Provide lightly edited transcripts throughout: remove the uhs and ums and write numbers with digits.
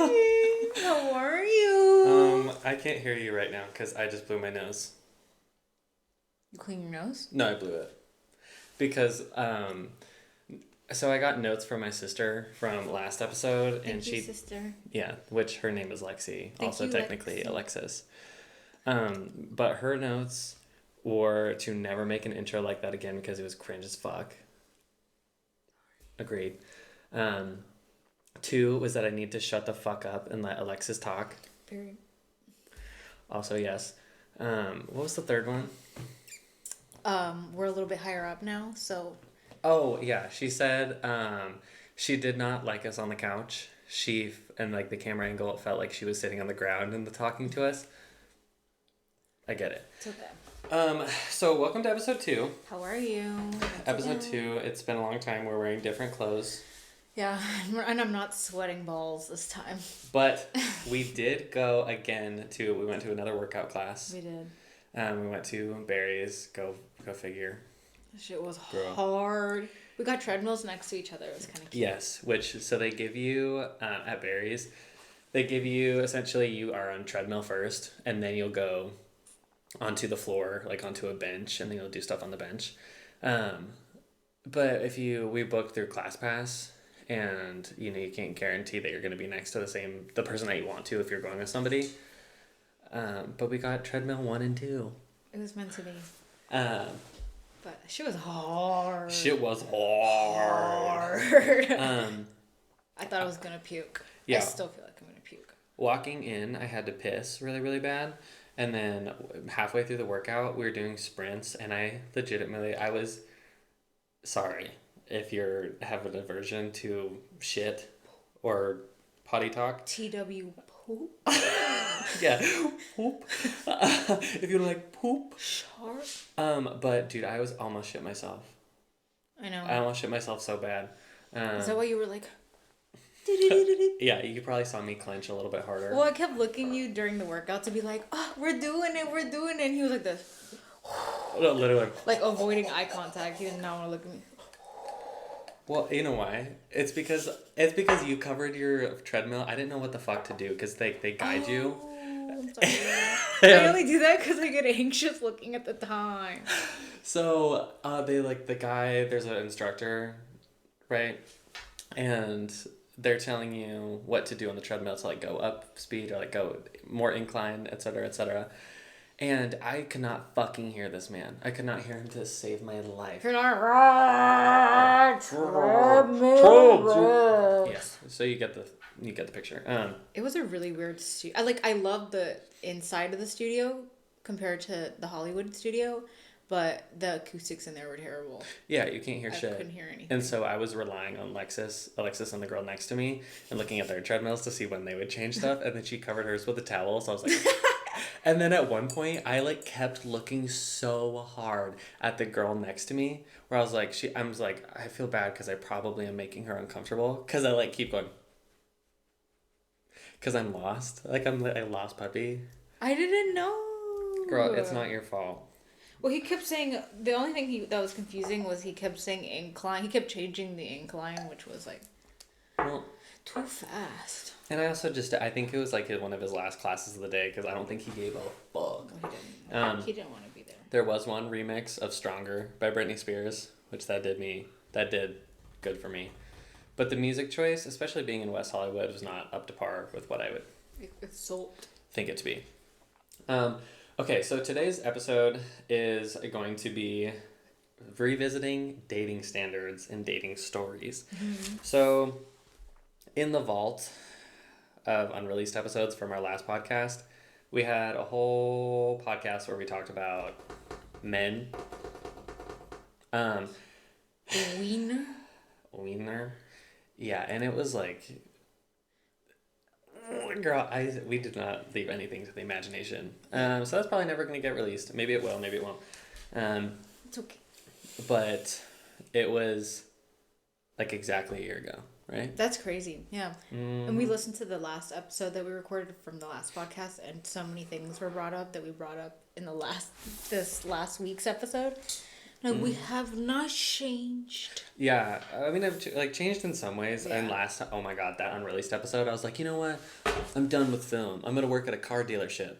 Hi. How are you? I can't hear you right now because I just blew my nose. You clean your nose? No, I blew it. Because, so I got notes from my sister from last episode. Thank you, sister. Yeah, which her name is Lexi. Thank also you, technically Lexi. Alexis. But her notes were to never make an intro like that again because it was cringe as fuck. Agreed. 2 was that I need to shut the fuck up and let Alexis talk. Very. Also, yes. What was the third one? We're a little bit higher up now, so. Oh, yeah. She said she did not like us on the couch. And like the camera angle, it felt like she was sitting on the ground and talking to us. I get it. It's okay. So welcome to episode 2. How are you? Episode 2. It's been a long time. We're wearing different clothes. Yeah, and I'm not sweating balls this time. But we did go again we went to another workout class. We did. We went to Barry's. Go figure. Shit was hard. We got treadmills next to each other. It was kind of cute. Yes, so they give you at Barry's, they give you essentially you are on treadmill first, and then you'll go onto the floor, like onto a bench, and then you'll do stuff on the bench. But we booked through ClassPass, and you can't guarantee that you're going to be next to the person that you want to if you're going with somebody. But we got treadmill 1 and 2. It was meant to be. But shit was hard. Shit was hard. I thought I was gonna puke. Yeah. I still feel like I'm gonna puke. Walking in, I had to piss really, really bad. And then halfway through the workout, we were doing sprints, and I was sorry if you have an aversion to shit or potty talk. TW poop. Yeah, poop. If you like poop. Sharp. But dude, I was almost shit myself. I know. I almost shit myself so bad. Is that why you were like? Yeah, you probably saw me clench a little bit harder. Well, I kept looking you during the workout to be like, "Oh, we're doing it," and he was like this. No, literally. Like avoiding eye contact. He did not want to look at me. Well, you know why? It's because you covered your treadmill. I didn't know what the fuck to do because they guide you. I'm sorry. I only do that because I get anxious looking at the time. So there's an instructor, right? And they're telling you what to do on the treadmill to like go up speed or like go more incline, etc., etc. And I could not fucking hear this man. I could not hear him to save my life. You're not right. Yes. So you get the picture. It was a really weird studio. I love the inside of the studio compared to the Hollywood studio, but the acoustics in there were terrible. Yeah, you can't hear shit. I couldn't hear anything. And so I was relying on Alexis and the girl next to me and looking at their treadmills to see when they would change stuff. And then she covered hers with a towel. So I was like... And then at one point, I kept looking so hard at the girl next to me, where I was like, I feel bad because I probably am making her uncomfortable, because I keep going, because I'm lost, I'm a lost puppy. I didn't know. Girl, it's not your fault. Well, he kept saying the only thing that was confusing was he kept saying incline. He kept changing the incline, which was too fast. And I also I think it was one of his last classes of the day because I don't think he gave a fuck. Well, he didn't want to be there. There was one remix of Stronger by Britney Spears, which that did good for me. But the music choice, especially being in West Hollywood, was not up to par with what I would think it to be. Okay, so today's episode is going to be revisiting dating standards and dating stories. Mm-hmm. So, in the vault of unreleased episodes from our last podcast, we had a whole podcast where we talked about men. Wiener. Yeah, and it was girl, we did not leave anything to the imagination. So that's probably never going to get released. Maybe it will, maybe it won't. It's okay. But it was exactly a year ago. Right? That's crazy. Yeah. Mm. And we listened to the last episode that we recorded from the last podcast, and so many things were brought up that we brought up in this last week's episode. No, we have not changed. Yeah, I mean, I've changed in some ways. Yeah. And oh my god, that unreleased episode, I was like, you know what? I'm done with film. I'm gonna work at a car dealership.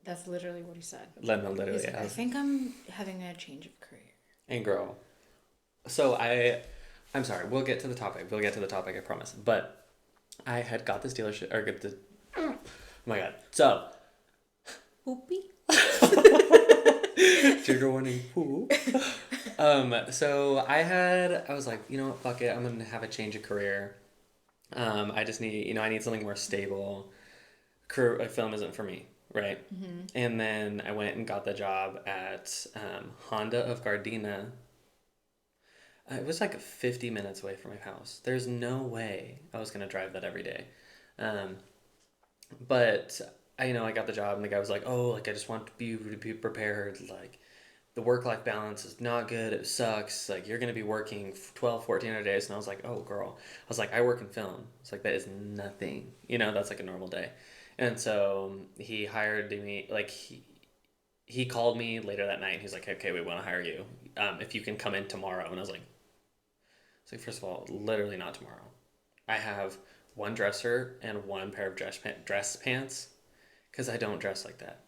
That's literally what he said. Literally, said, I think I'm having a change of career. And girl, so I'm sorry. We'll get to the topic. I promise. But I had got this dealership oh my god. So. Whoopee. Trigger warning. Whoop. So I was like, you know what, fuck it, I'm gonna have a change of career. I just need, I need something more stable. Film isn't for me, right? Mm-hmm. And then I went and got the job at Honda of Gardena. It was like 50 minutes away from my house. There's no way I was gonna drive that every day. But I got the job, and the guy was like, oh, like, I just want you to be prepared, like, the work-life balance is not good, it sucks, like, you're going to be working 12, 14-hour days, and I was like, oh, girl. I was like, I work in film. It's like, that is nothing. That's like a normal day. And so he hired me, like, he called me later that night, and he's like, okay, we want to hire you, if you can come in tomorrow. And I was like, first of all, literally not tomorrow. I have one dresser and one pair of dress pants, because I don't dress like that.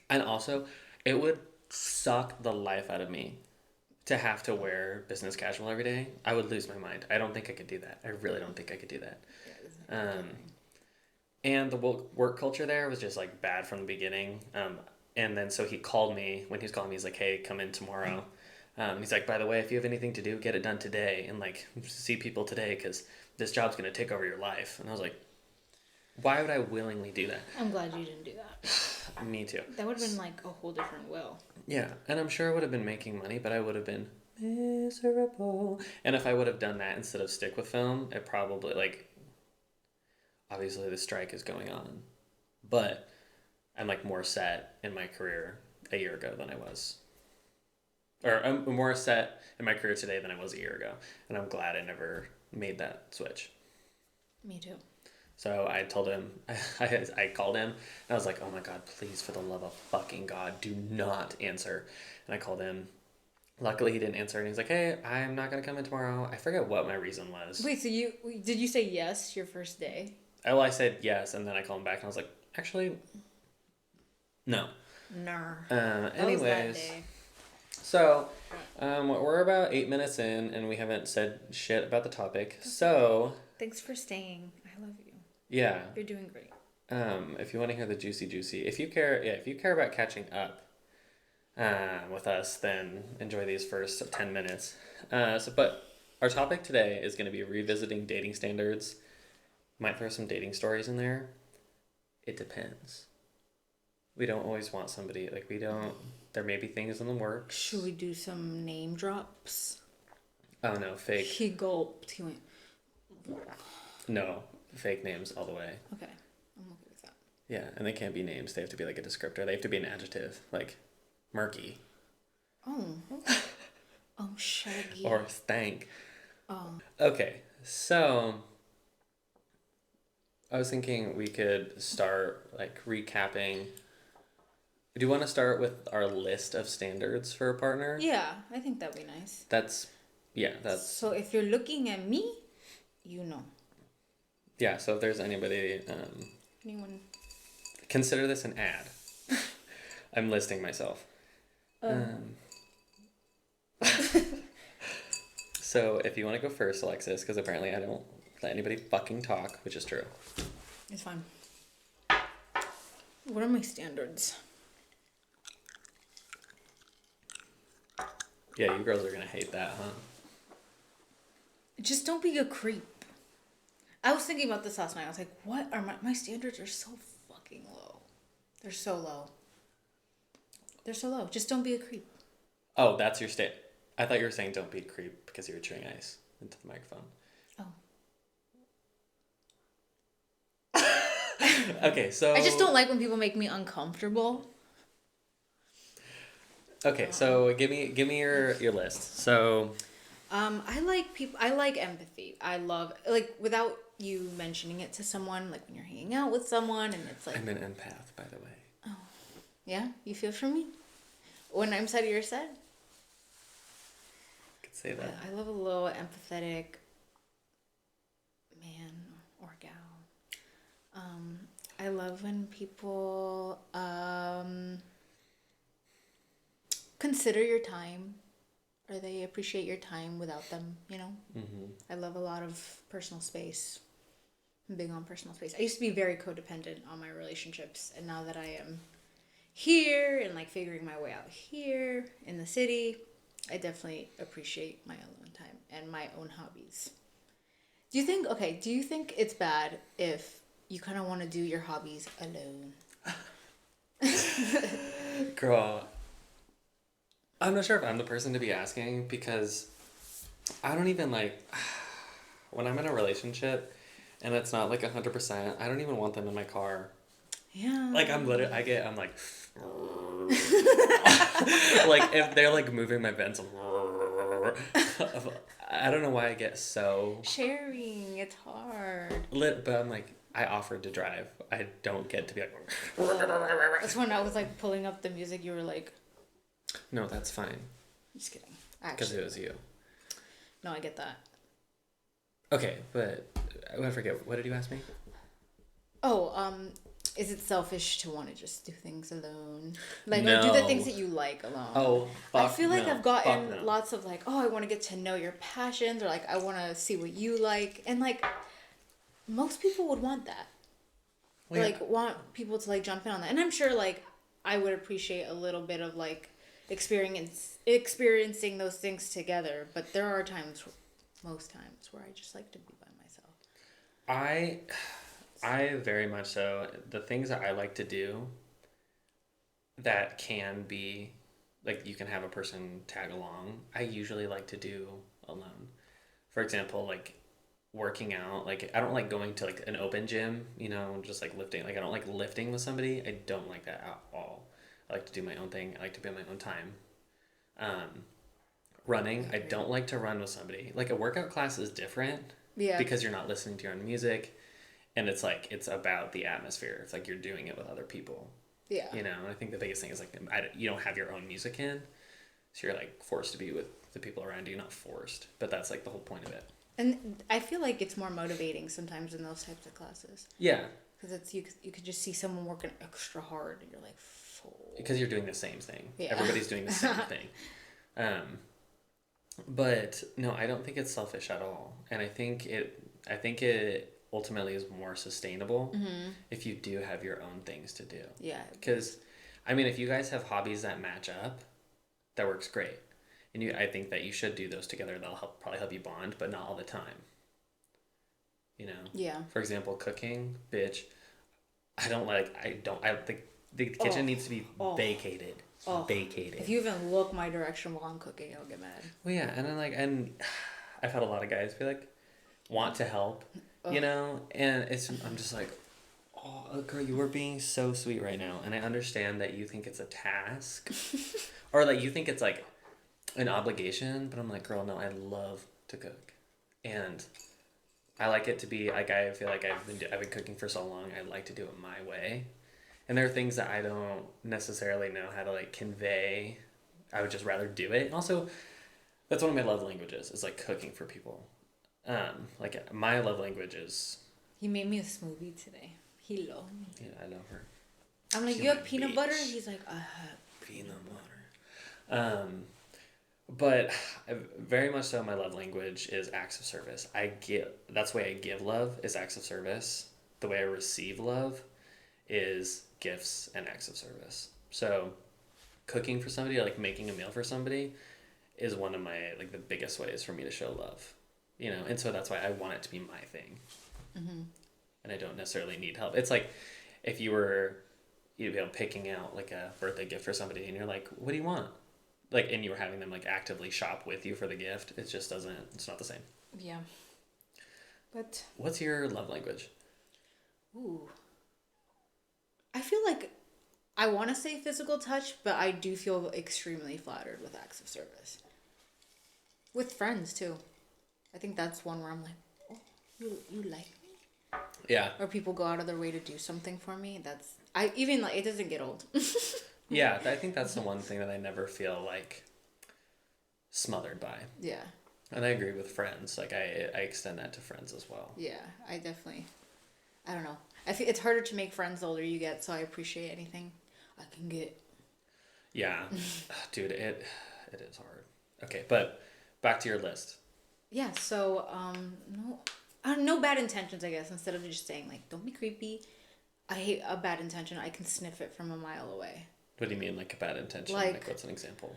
And also, it would suck the life out of me to have to wear business casual every day. I would lose my mind. I don't think I could do that. I really don't think I could do that. And the work culture there was just like bad from the beginning. And then so he called me. When he was calling me, he's like, hey, come in tomorrow. He's like, by the way, if you have anything to do, get it done today. And like, see people today, because this job's going to take over your life. And I was like, why would I willingly do that? I'm glad you didn't do that. Me too. That would have been like a whole different will. Yeah, and I'm sure I would have been making money, but I would have been miserable. And if I would have done that instead of stick with film, it probably, like, obviously the strike is going on, but I'm like more set in my career a year ago than I was. Or I'm more set in my career today than I was a year ago. And I'm glad I never made that switch. Me too. So I told him, I called him, and I was like, oh my God, please, for the love of fucking God, do not answer. And I called him. Luckily, he didn't answer, and he's like, hey, I'm not going to come in tomorrow. I forget what my reason was. Wait, so did you say yes your first day? Oh, I said yes, and then I called him back, and I was like, actually, no. Anyways, so we're about 8 minutes in, and we haven't said shit about the topic, so... Thanks for staying. I love you. Yeah. You're doing great. If you want to hear the juicy, if you care about catching up with us, then enjoy these first 10 minutes. But our topic today is going to be revisiting dating standards. Might throw some dating stories in there. It depends. We don't always want somebody, there may be things in the works. Should we do some name drops? Oh no, fake. He gulped. He went... No. Fake names all the way. Okay. I'm okay with that. Yeah, and they can't be names. They have to be like a descriptor. They have to be an adjective. Like, murky. Oh. Shaggy. Or stank. Oh. Okay, so... I was thinking we could start, recapping... Do you want to start with our list of standards for a partner? Yeah, I think that'd be nice. That's... So if you're looking at me, you know. Yeah, so if there's anybody... Anyone? Consider this an ad. I'm listing myself. So if you want to go first, Alexis, because apparently I don't let anybody fucking talk, which is true. It's fine. What are my standards? Yeah, you girls are going to hate that, huh? Just don't be a creep. I was thinking about this last night. I was like, what are my standards are so fucking low. They're so low. Just don't be a creep. Oh, that's your I thought you were saying don't be a creep because you were chewing ice into the microphone. Oh. Okay, so... I just don't like when people make me uncomfortable. Okay, so give me your list. So... I like people. I like empathy. I love, without you mentioning it to someone, like when you're hanging out with someone and it's like... I'm an empath, by the way. Oh. Yeah? You feel for me? when I'm sad, you're sad. I could say that. I love a little empathetic man or gal. I love when people consider your time, or they appreciate your time without them, you know? Mm-hmm. I love a lot of personal space. I'm big on personal space. I used to be very codependent on my relationships, and now that I am here and like figuring my way out here in the city, I definitely appreciate my alone time and my own hobbies. Do you think it's bad if you kind of want to do your hobbies alone? Girl, I'm not sure if I'm the person to be asking, because I don't even like, when I'm in a relationship and it's not like 100%, I don't even want them in my car. Yeah. Like I'm like, like if they're like moving my vents, I don't know why I get so sharing. It's hard. lit, but I'm like, I offered to drive. I don't get to be like. That's when I was like pulling up the music. You were like, no, that's fine. Just kidding. Because it was you. No, I get that. Okay, but I forget. What did you ask me? Oh, is it selfish to want to just do things alone? Like, no. or do the things that you like alone? Oh, I feel like I've gotten no. lots of like, oh, I want to get to know your passions, or like, I want to see what you like. And like, most people would want that. Well, like, want people to like jump in on that. And I'm sure like, I would appreciate a little bit of like experiencing those things together. But there are times, most times, where I just like to be by myself. I very much so. The things that I like to do that can be, like, you can have a person tag along, I usually like to do alone. For example, like, working out. Like, I don't like going to, like, an open gym, you know, just, like, lifting. Like, I don't like lifting with somebody. I don't like that at all. I like to do my own thing. I like to be on my own time. Running. I don't like to run with somebody. Like, a workout class is different. Yeah. Because you're not listening to your own music. And it's like, it's about the atmosphere. It's like you're doing it with other people. Yeah. You know, I think the biggest thing is like, you don't have your own music in. So you're like forced to be with the people around you. Not forced, but that's like the whole point of it. And I feel like it's more motivating sometimes in those types of classes. Yeah. Because it's you could just see someone working extra hard and you're like, because you're doing the same thing. Yeah. Everybody's doing the same thing. But no, I don't think it's selfish at all. And I think it ultimately is more sustainable if you do have your own things to do. Yeah. Because, I mean, if you guys have hobbies that match up, that works great. And I think that you should do those together. That'll probably help you bond, but not all the time. You know? Yeah. For example, cooking, bitch. The kitchen needs to be vacated. Vacated. If you even look my direction while I'm cooking, I'll get mad. Well, yeah, and I've had a lot of guys be like, want to help, you know, and I'm just like, oh, girl, you are being so sweet right now, and I understand that you think it's a task, or like you think it's like an obligation, but I'm like, girl, no, I love to cook, and I like it to be like, I feel like I've been cooking for so long, I like to do it my way. And there are things that I don't necessarily know how to like convey. I would just rather do it. And also, that's one of my love languages, is like cooking for people. Like my love language is. He made me a smoothie today. He loved me. Yeah, I love her. I'm like, you have peanut butter? He's like, I have peanut butter. But very much so, my love language is acts of service. That's the way I give love, is acts of service. The way I receive love is gifts and acts of service. So cooking for somebody, or like making a meal for somebody, is one of my, like, the biggest ways for me to show love, you know. And so that's why I want it to be my thing. And I don't necessarily need help. It's like if you were, you know, picking out like a birthday gift for somebody, and you're like, what do you want? Like, and you were having them like actively shop with you for the gift. It just it's not the same. Yeah. But what's your love language? Ooh. I feel like I want to say physical touch, but I do feel extremely flattered with acts of service. With friends, too. I think that's one where I'm like, oh, you like me? Yeah. Or people go out of their way to do something for me. It doesn't get old. Yeah, I think that's the one thing that I never feel like smothered by. Yeah. And I agree with friends. Like I extend that to friends as well. Yeah, I don't know. I feel it's harder to make friends the older you get, so I appreciate anything I can get. Yeah. Dude, it is hard. Okay, but back to your list. Yeah, so no bad intentions, I guess. Instead of just saying like, don't be creepy. I hate a bad intention. I can sniff it from a mile away. What do you mean, like a bad intention? Like What's an example?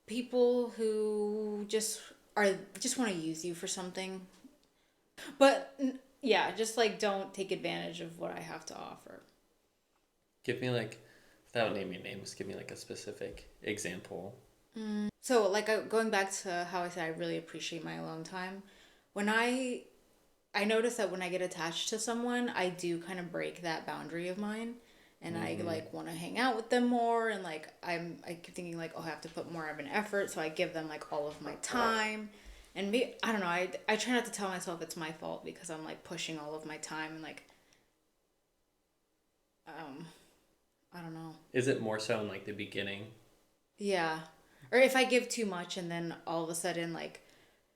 people who just want to use you for something, but yeah, just like don't take advantage of what I have to offer. Give me like, without naming names, give me like a specific example. So like going back to how I said I really appreciate my alone time. When I notice that when I get attached to someone, I do kind of break that boundary of mine, and I like want to hang out with them more, and like I keep thinking like, oh, I have to put more of an effort, so I give them like all of my time, and I don't know, I try not to tell myself it's my fault because I'm like pushing all of my time and like I don't know. Is it more so in like the beginning? Yeah, or if I give too much and then all of a sudden like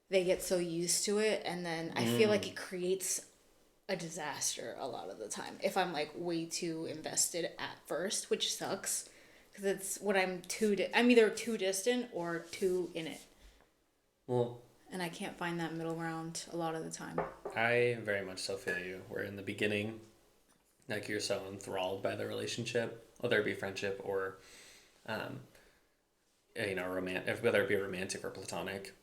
they get so used to it, and then I feel like it creates a disaster a lot of the time if I'm like way too invested at first, which sucks because it's when I'm either too distant or too in it. Well, and I can't find that middle ground a lot of the time. I very much so feel you. Where in the beginning, like you're so enthralled by the relationship, whether it be friendship or, whether it be romantic or platonic.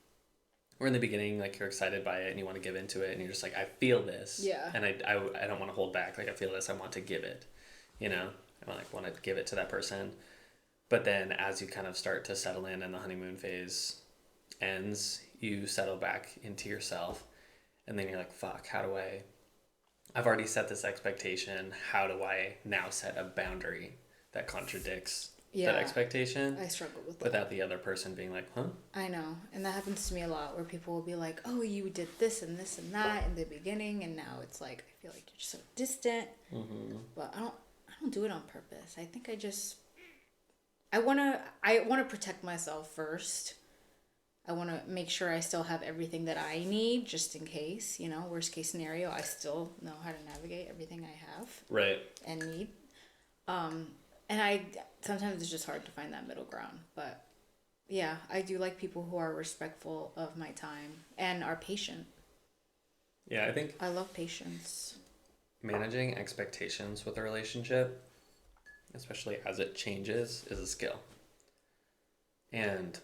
Or in the beginning, like you're excited by it and you want to give into it, and you're just like, I feel this. Yeah. And I don't want to hold back. Like I feel this, I want to give it. You know, I want to give it to that person. But then as you kind of start to settle in and the honeymoon phase ends, you settle back into yourself, and then you're like, fuck, I've already set this expectation. How do I now set a boundary that contradicts that expectation? I struggle with that. Without the other person being like, huh? I know. And that happens to me a lot where people will be like, oh, you did this and this and that in the beginning, and now it's like, I feel like you're so distant. Mm-hmm. But I don't do it on purpose. I think I want to protect myself first. I want to make sure I still have everything that I need just in case, worst case scenario, I still know how to navigate everything I have. Right. And need. Sometimes it's just hard to find that middle ground, but yeah, I do like people who are respectful of my time and are patient. Yeah, I think I love patience. Managing expectations with a relationship, especially as it changes, is a skill. And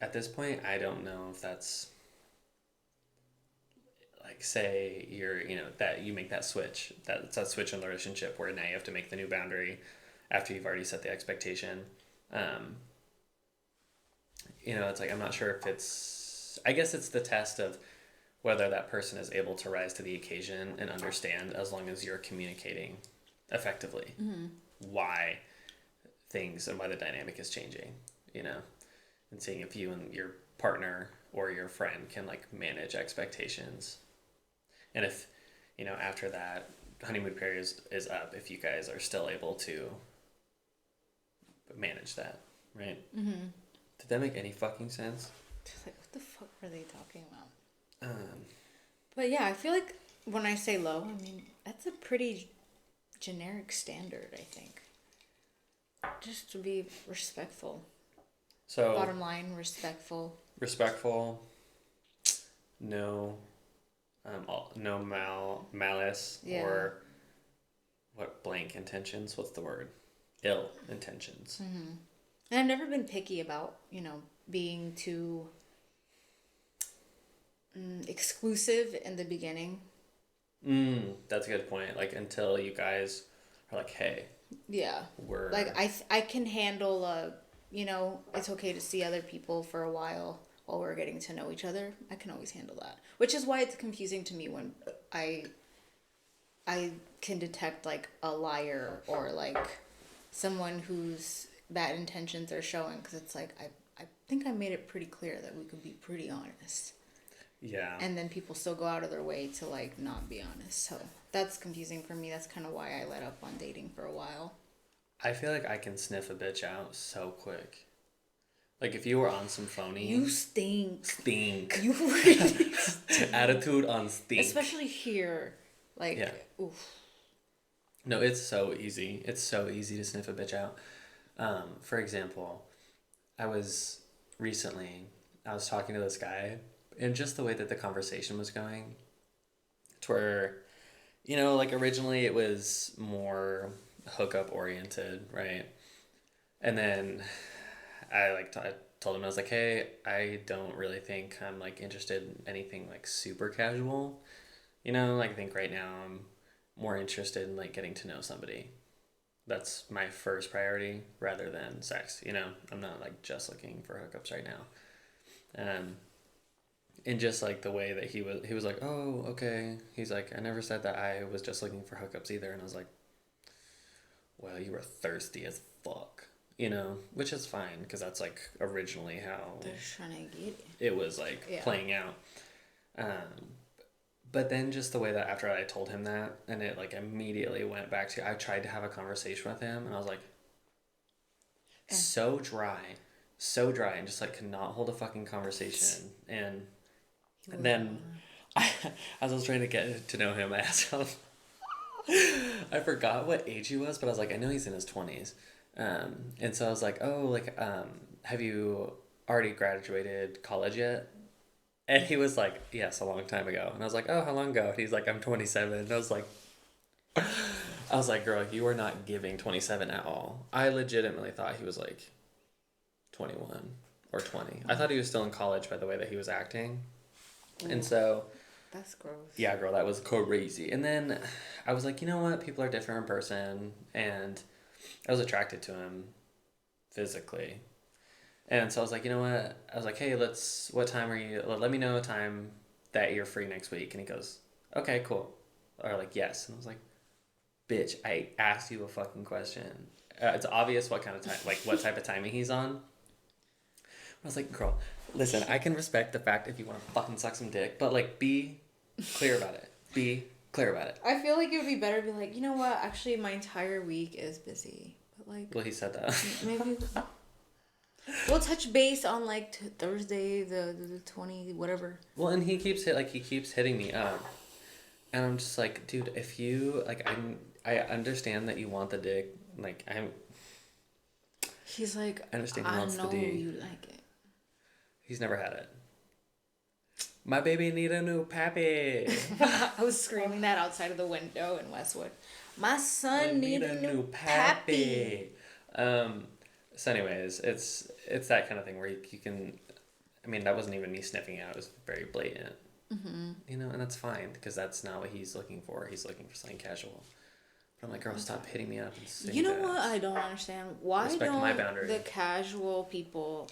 at this point, I don't know if that's like, say that you make that switch, that's that switch in the relationship where now you have to make the new boundary after you've already set the expectation. It's like, I'm not sure if I guess it's the test of whether that person is able to rise to the occasion and understand, as long as you're communicating effectively, why things and why the dynamic is changing, and seeing if you and your partner or your friend can like manage expectations. And if, after that honeymoon period is up, if you guys are still able to manage that, right? Mm-hmm. Did that make any fucking sense? Like, what the fuck were they talking about? But yeah, I feel like when I say low, I mean, that's a pretty generic standard, I think. Just to be respectful. So bottom line, respectful. Respectful. No malice, or what, blank intentions? What's the word? Ill intentions. Mm-hmm. And I've never been picky about, being too exclusive in the beginning. That's a good point. Like, until you guys are like, hey. Yeah. We're... Like, I can handle, it's okay to see other people for a while we're getting to know each other. I can always handle that. Which is why it's confusing to me when I can detect, like, a liar or, like, someone whose bad intentions are showing, because it's like, I think I made it pretty clear that we could be pretty honest. Yeah. And then people still go out of their way to, like, not be honest. So that's confusing for me. That's kind of why I let up on dating for a while. I feel like I can sniff a bitch out so quick. Like, if you were on some phony... You stink. Stink. You really stink. Attitude on stink. Especially here. Like, yeah. Oof. No, it's so easy. It's so easy to sniff a bitch out. For example, I was talking to this guy, and just the way that the conversation was going, to where, like, originally it was more hookup oriented, right? And then I told him, I was like, hey, I don't really think I'm like interested in anything like super casual. I think right now I'm more interested in like getting to know somebody. That's my first priority rather than sex. I'm not like just looking for hookups right now. And just like the way that he was like, oh, okay. He's like, I never said that I was just looking for hookups either. And I was like, well, you were thirsty as fuck, which is fine because that's like originally how they're trying to get it was like playing out. But then just the way that after I told him that, and it like immediately went back to, I tried to have a conversation with him, and I was like, so dry, and just like could not hold a fucking conversation. And then as I was trying to get to know him, I asked him, I forgot what age he was, but I was like, I know he's in his 20s. And so I was like, oh, like, have you already graduated college yet? And he was like, yes, a long time ago. And I was like, oh, how long ago? And he's like, I'm 27. And I was like, girl, you are not giving 27 at all. I legitimately thought he was like 21 or 20. I thought he was still in college by the way that he was acting. Ooh, and so... That's gross. Yeah, girl, that was crazy. And then I was like, you know what? People are different in person. And I was attracted to him physically. And so I was like, you know what? I was like, hey, what time are you? Let me know a time that you're free next week. And he goes, okay, cool. Or like, yes. And I was like, bitch, I asked you a fucking question. It's obvious what kind of time, like what type of timing he's on. I was like, girl, listen, I can respect the fact if you want to fucking suck some dick, but like, be clear about it. Be clear about it. I feel like it would be better to be like, you know what? Actually, my entire week is busy. But like, well, he said that. Maybe we'll touch base on like Thursday, the 20 whatever. Well, and he keeps hitting me up, and I'm just like, dude, if you like, I understand that you want the dick, like He's like, I understand he wants the dick. You like it. He's never had it. My baby need a new pappy. I was screaming that outside of the window in Westwood. My son need a new pappy. So anyways, it's that kind of thing where you can, I mean, that wasn't even me sniffing out. It was very blatant. Mm-hmm. And that's fine because that's not what he's looking for. He's looking for something casual. But I'm like, girl, stop hitting me up and saying You know what I don't understand? Why respect don't my boundary. The casual people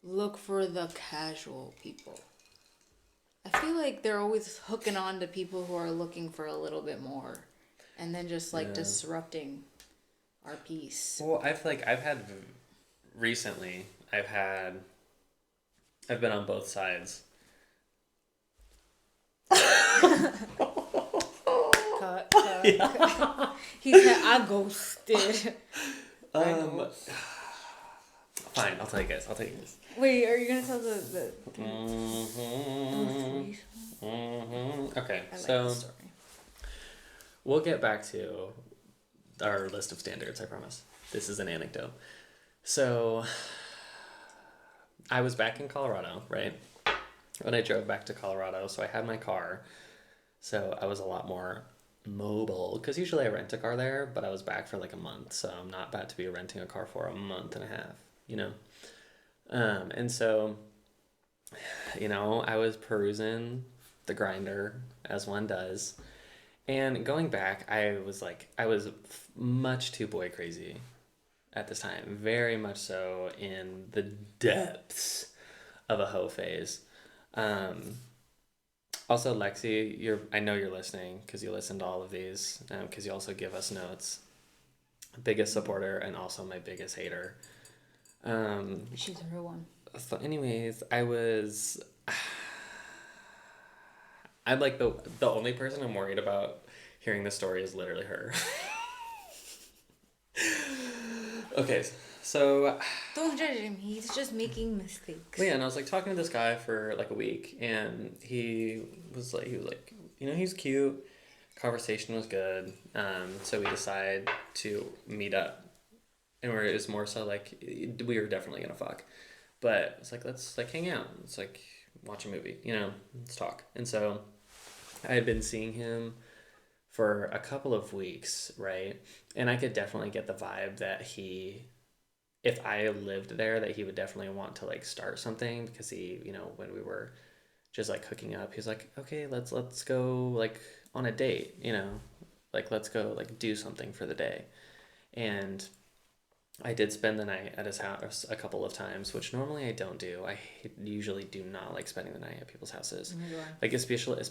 look for the casual people? I feel like they're always hooking on to people who are looking for a little bit more, and then just like disrupting our peace. Well, I've been on both sides. Cut. Yeah. He said, I ghosted. Fine, I'll tell you guys. Wait, are you gonna tell the Okay, I like so the story. We'll get back to our list of standards, I promise. This is an anecdote. So I was back in Colorado, right? When I drove back to Colorado, so I had my car. So I was a lot more mobile, because usually I rent a car there, but I was back for like a month, so I'm not about to be renting a car for a month and a half, and so, I was perusing the grinder as one does, and going back, I was much too boy crazy at this time, very much so in the depths of a hoe phase. Also, Lexi, I know you're listening because you listen to all of these, because you also give us notes. Biggest supporter and also my biggest hater. She's a real one. So anyways, I'm like the only person I'm worried about hearing the story is literally her. Okay, so Don't judge him. He's just making mistakes. yeah, and I was like talking to this guy for like a week, and he was like, he's cute. Conversation was good. So we decided to meet up, and it was more so like we were definitely gonna fuck, but it's like let's like hang out. It's like watch a movie, let's talk. And so I had been seeing him for a couple of weeks, right? And I could definitely get the vibe that if I lived there, that he would definitely want to like start something because when we were just like hooking up, he was like, okay, let's go like on a date, like let's go like do something for the day. And I did spend the night at his house a couple of times, which normally I don't do. I usually do not like spending the night at people's houses. Like especially in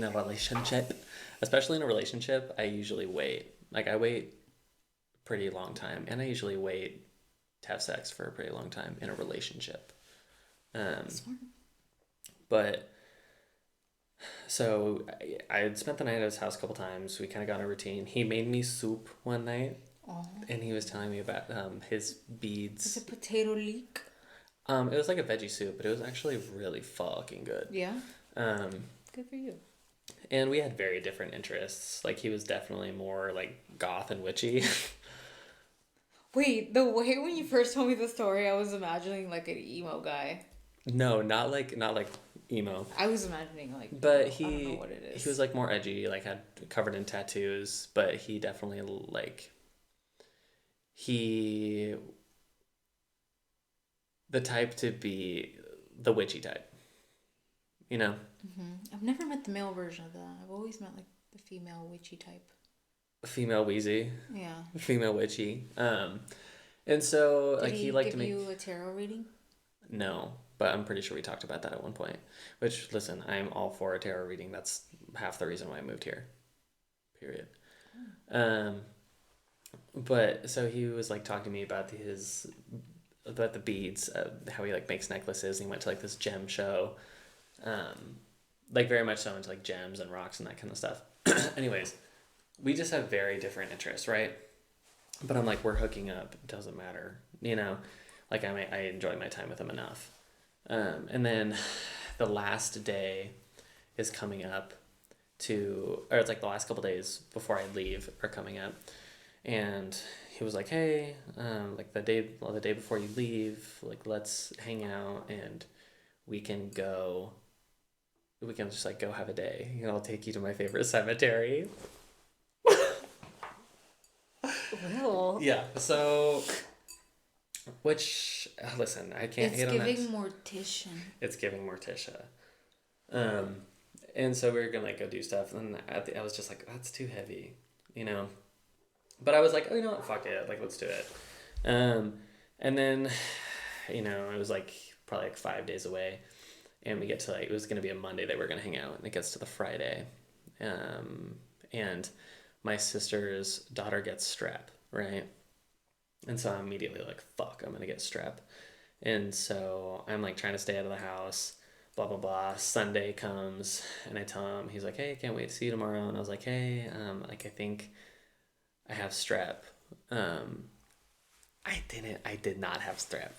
a relationship. Especially in a relationship, I usually wait. Like I wait pretty long time, and I usually wait to have sex for a pretty long time in a relationship. Smart. But so I had spent the night at his house a couple times. We kind of got in a routine. He made me soup one night, and he was telling me about his beads. It's a potato leek. It was like a veggie soup, but it was actually really fucking good. Yeah. Good for you. And we had very different interests. Like he was definitely more like goth and witchy. Wait, the way when you first told me the story, I was imagining like an emo guy. No, not like emo. I was imagining like. But I don't know what it is. He was like more edgy, like had covered in tattoos, but he definitely like he the type to be the witchy type. I've never met the male version of that. I've always met like the female witchy type. Female wheezy. Yeah. Female witchy. And so like he liked to make. Did he give you a tarot reading? No, but I'm pretty sure we talked about that at one point. Which, listen, I'm all for a tarot reading. That's half the reason why I moved here. Period. But so he was like talking to me about the beads, how he like makes necklaces. And he went to like this gem show, like very much so into like gems and rocks and that kind of stuff. Anyways, we just have very different interests, right? But I'm like, we're hooking up. It doesn't matter, Like I enjoy my time with him enough. And then the last day is coming up or it's like the last couple days before I leave are coming up. And he was like, hey, like the day before you leave, like let's hang out and we can just like go have a day. I'll take you to my favorite cemetery. Well. Yeah. So, which listen, I can't hate on that. It's giving mortician. It's giving Morticia. And so we were gonna like go do stuff, and I was just like, that's too heavy, But I was like, oh, you know what, fuck it, like let's do it. And then, it was like probably like 5 days away, and we get to like it was gonna be a Monday that we're gonna hang out, and it gets to the Friday, and my sister's daughter gets strep, right? And so I'm immediately like, fuck, I'm gonna get strep. And so I'm like trying to stay out of the house, blah, blah, blah. Sunday comes and I tell him, he's like, hey, can't wait to see you tomorrow. And I was like, hey, like I think I have strep. I did not have strep.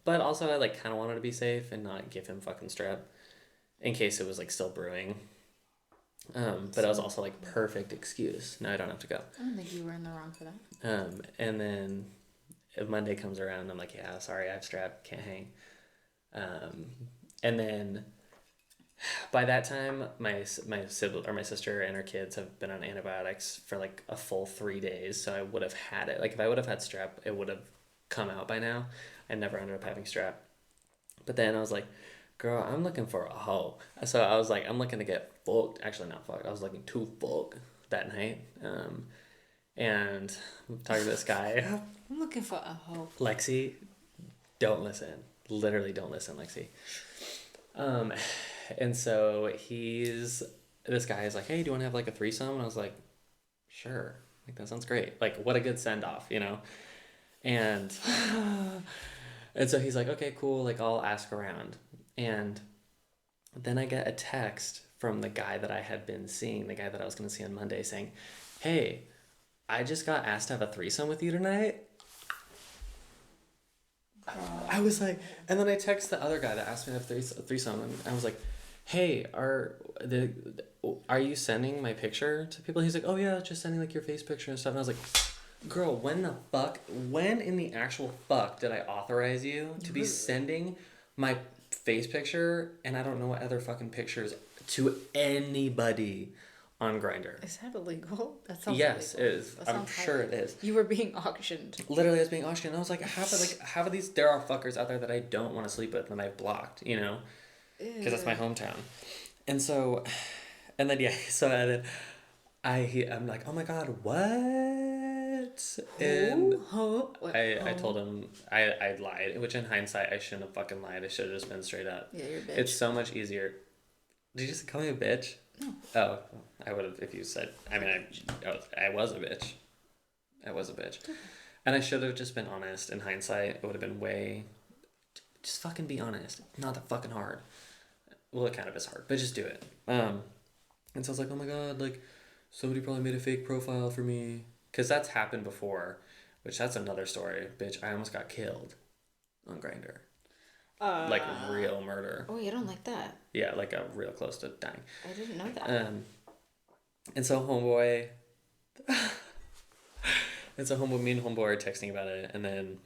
But also I like kind of wanted to be safe and not give him fucking strep in case it was like still brewing. But it was also like perfect excuse. Now I don't have to go. I don't think you were in the wrong for that. And then if Monday comes around, I'm like, yeah, sorry, I have strep, can't hang. And then by that time, my sister and her kids have been on antibiotics for like a full 3 days. So I would have had it. Like if I would have had strep, it would have come out by now. I never ended up having strep. But then I was like, girl, I'm looking for a hoe. So I was like, I'm looking to get fucked. Actually, not fucked. I was looking to fuck that night. And I'm talking to this guy. I'm looking for a hoe. Lexi, don't listen. Literally don't listen, Lexi. And so this guy is like, hey, do you want to have like a threesome? And I was like, sure. Like, that sounds great. Like, what a good send off, And, and so he's like, okay, cool. Like, I'll ask around. And then I get a text from the guy that I had been seeing, the guy that I was going to see on Monday, saying, hey, I just got asked to have a threesome with you tonight. I was like, and then I text the other guy that asked me to have a threesome, and I was like, hey, are you sending my picture to people? He's like, oh yeah, just sending like your face picture and stuff. And I was like, girl, when in the actual fuck did I authorize you to be sending my face picture and I don't know what other fucking pictures to anybody on Grindr? Is that illegal? That sounds Yes, illegal. it is. I'm sure it is. You were being auctioned. Literally, I was being auctioned. I was like, half of these, there are fuckers out there that I don't want to sleep with and I've blocked, you know, because that's my hometown. And so, and then then I'm like, oh my god, what? And I told him I lied, which in hindsight I shouldn't have fucking lied. I should have just been straight up. Yeah, you're a bitch. It's so much easier. Did you just call me a bitch? No. Oh, I would have if you said. I mean, I was a bitch. I was a bitch, and I should have just been honest. In hindsight, it would have been way. Just fucking be honest. Not that fucking hard. Well, it kind of is hard, but just do it. And so I was like, oh my god, like somebody probably made a fake profile for me. Because that's happened before, which that's another story. Bitch, I almost got killed on Grindr. Like real murder. Oh, you don't like that? Yeah, like real close to dying. I didn't know that. And so homeboy... and so me and homeboy are texting about it, and then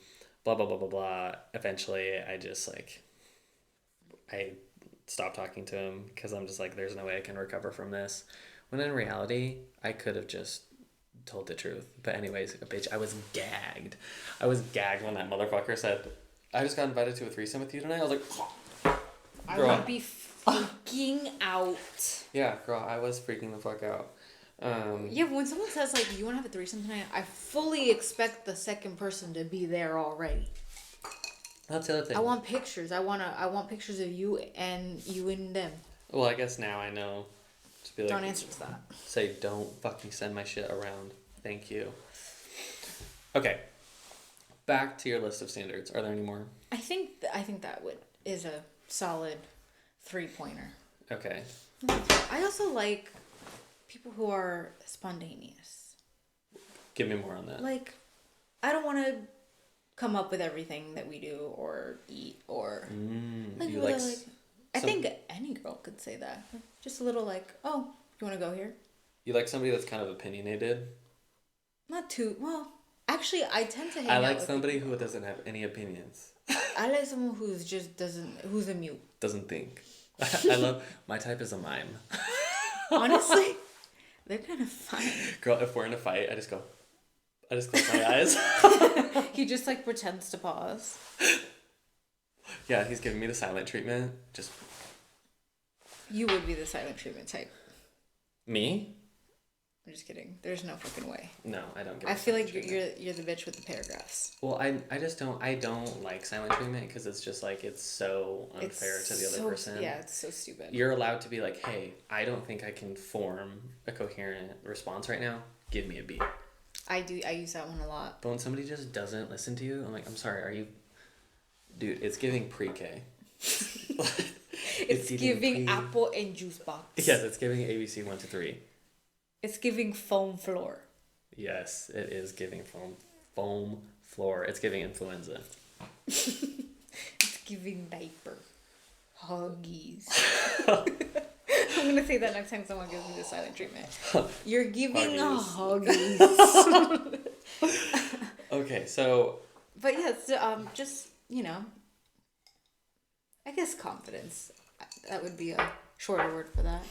blah, blah, blah, blah, blah. Eventually, I just, like... I stopped talking to him, because I'm just like, there's no way I can recover from this. When in reality, I could have just... told the truth. But anyways, bitch, I was gagged. I was gagged when that motherfucker said, I just got invited to a threesome with you tonight. I was like, girl. I would be freaking out. Yeah, girl, I was freaking the fuck out. Yeah, but when someone says, like, you want to have a threesome tonight, I fully expect the second person to be there already. That's the other thing. I want pictures. I want pictures of you and them. Well, I guess now I know. To be like, don't answer to that. Say, don't fucking send my shit around. Thank you. Okay. Back to your list of standards. Are there any more? I think that is a solid 3-pointer. Okay. I also like people who are spontaneous. Give me more on that. Like, I don't want to come up with everything that we do or eat or I think any girl could say that. Just a little like, oh, you want to go here? You like somebody that's kind of opinionated? Not too well. Actually, I tend to hang out. I like somebody who doesn't have any opinions. I like someone who's a mute. Doesn't think. I love my type is a mime. Honestly, they're kind of fun. Girl, if we're in a fight, I just close my eyes. He just like pretends to pause. Yeah, he's giving me the silent treatment. Just. You would be the silent treatment type. Me? I'm just kidding. There's no fucking way. No, I don't get I feel like you're the bitch with the paragraphs. Well, I just don't. I don't like silent treatment because it's just like it's so unfair to the other person. Yeah, it's so stupid. You're allowed to be like, hey, I don't think I can form a coherent response right now. Give me a beat. I use that one a lot. But when somebody just doesn't listen to you, I'm like, I'm sorry, are you... Dude, it's giving pre-K. It's giving apple and juice box. Yes, it's giving ABC 1 to 3. It's giving foam floor. Yes, it is giving foam floor. It's giving influenza. It's giving diaper. Huggies. I'm going to say that next time someone gives me the silent treatment. You're giving huggies. Okay, so... But yeah, so, just, you know, I guess confidence. That would be a shorter word for that.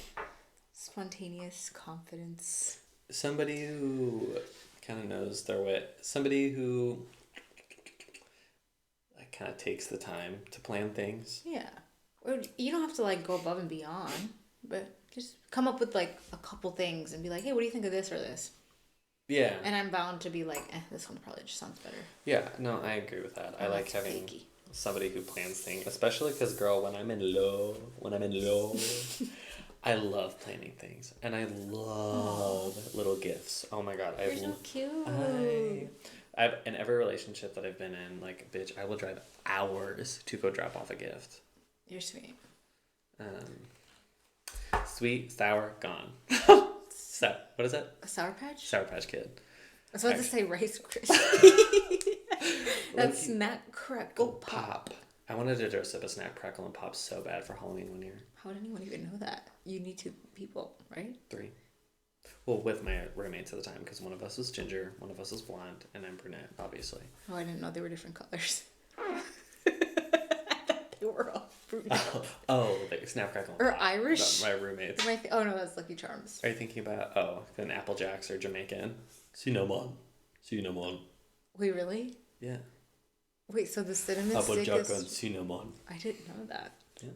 Spontaneous confidence. Somebody who kind of knows their wit. Somebody who like, kind of takes the time to plan things. Yeah. Or you don't have to like go above and beyond, but just come up with like a couple things and be like, hey, what do you think of this or this? Yeah. And I'm bound to be like, this one probably just sounds better. Yeah, no, I agree with that. I like having somebody who plans things, especially because, girl, when I'm in love, I love planning things. And I love little gifts. Oh my God. You're so cute. I've in every relationship that I've been in, like, bitch, I will drive hours to go drop off a gift. You're sweet. Sweet, sour, gone. What is that? A Sour Patch? Sour Patch Kid. I was about to say Rice Krispies. That's Snack Crackle Pop. I wanted to dress up as Snack Crackle and Pop so bad for Halloween one year. How did anyone even know that? You need 2 people, right? 3. Well, with my roommates at the time, because one of us was ginger, one of us was blonde, and I'm brunette, obviously. Oh, I didn't know they were different colors. I thought they were all brunette. Like Snap Crackle and Or Pop. Irish? My roommates. Oh, no, that's Lucky Charms. Are you thinking about, then Apple Jacks or Jamaican? Cinnamon. Wait, really? Yeah. Wait, so the cinnamon Apple stick Jack is... and cinnamon. I didn't know that. Yeah.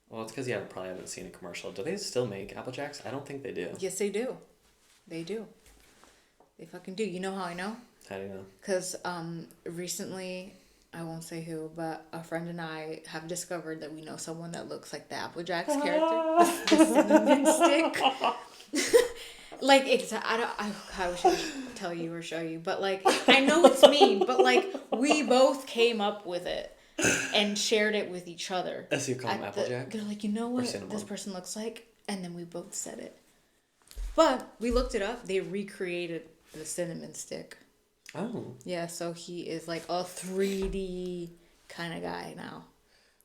Well, it's because you probably haven't seen a commercial. Do they still make Apple Jacks? I don't think they do. Yes, they do. They do. They fucking do. You know how I know? How do you know? Because recently, I won't say who, but a friend and I have discovered that we know someone that looks like the Apple Jacks character. The cinnamon stick. Like, I wish I could tell you or show you, but like, I know it's me, but like, we both came up with it and shared it with each other. So you call them Applejack? They're like, you know what this person looks like? And then we both said it. But we looked it up. They recreated the cinnamon stick. Oh. Yeah, so he is like a 3D kind of guy now.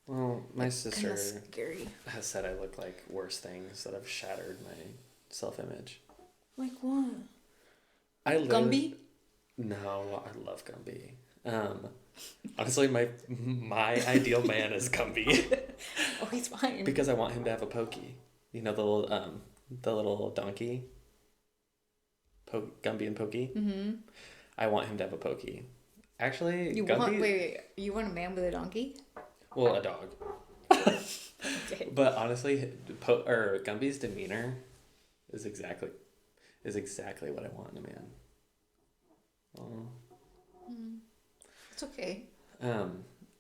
Well, my sister scary. has said I look like worse things that have shattered my self-image. Like what? Gumby? No, I love Gumby. Honestly, my ideal man is Gumby. Oh, he's fine. Because I want him to have a pokey. You know the little donkey. Gumby and Pokey. Mm-hmm. I want him to have a pokey. Actually, Gumby... You want a man with a donkey? Well, a dog. Okay. But honestly, Gumby's demeanor is exactly what I want in a man. It's okay.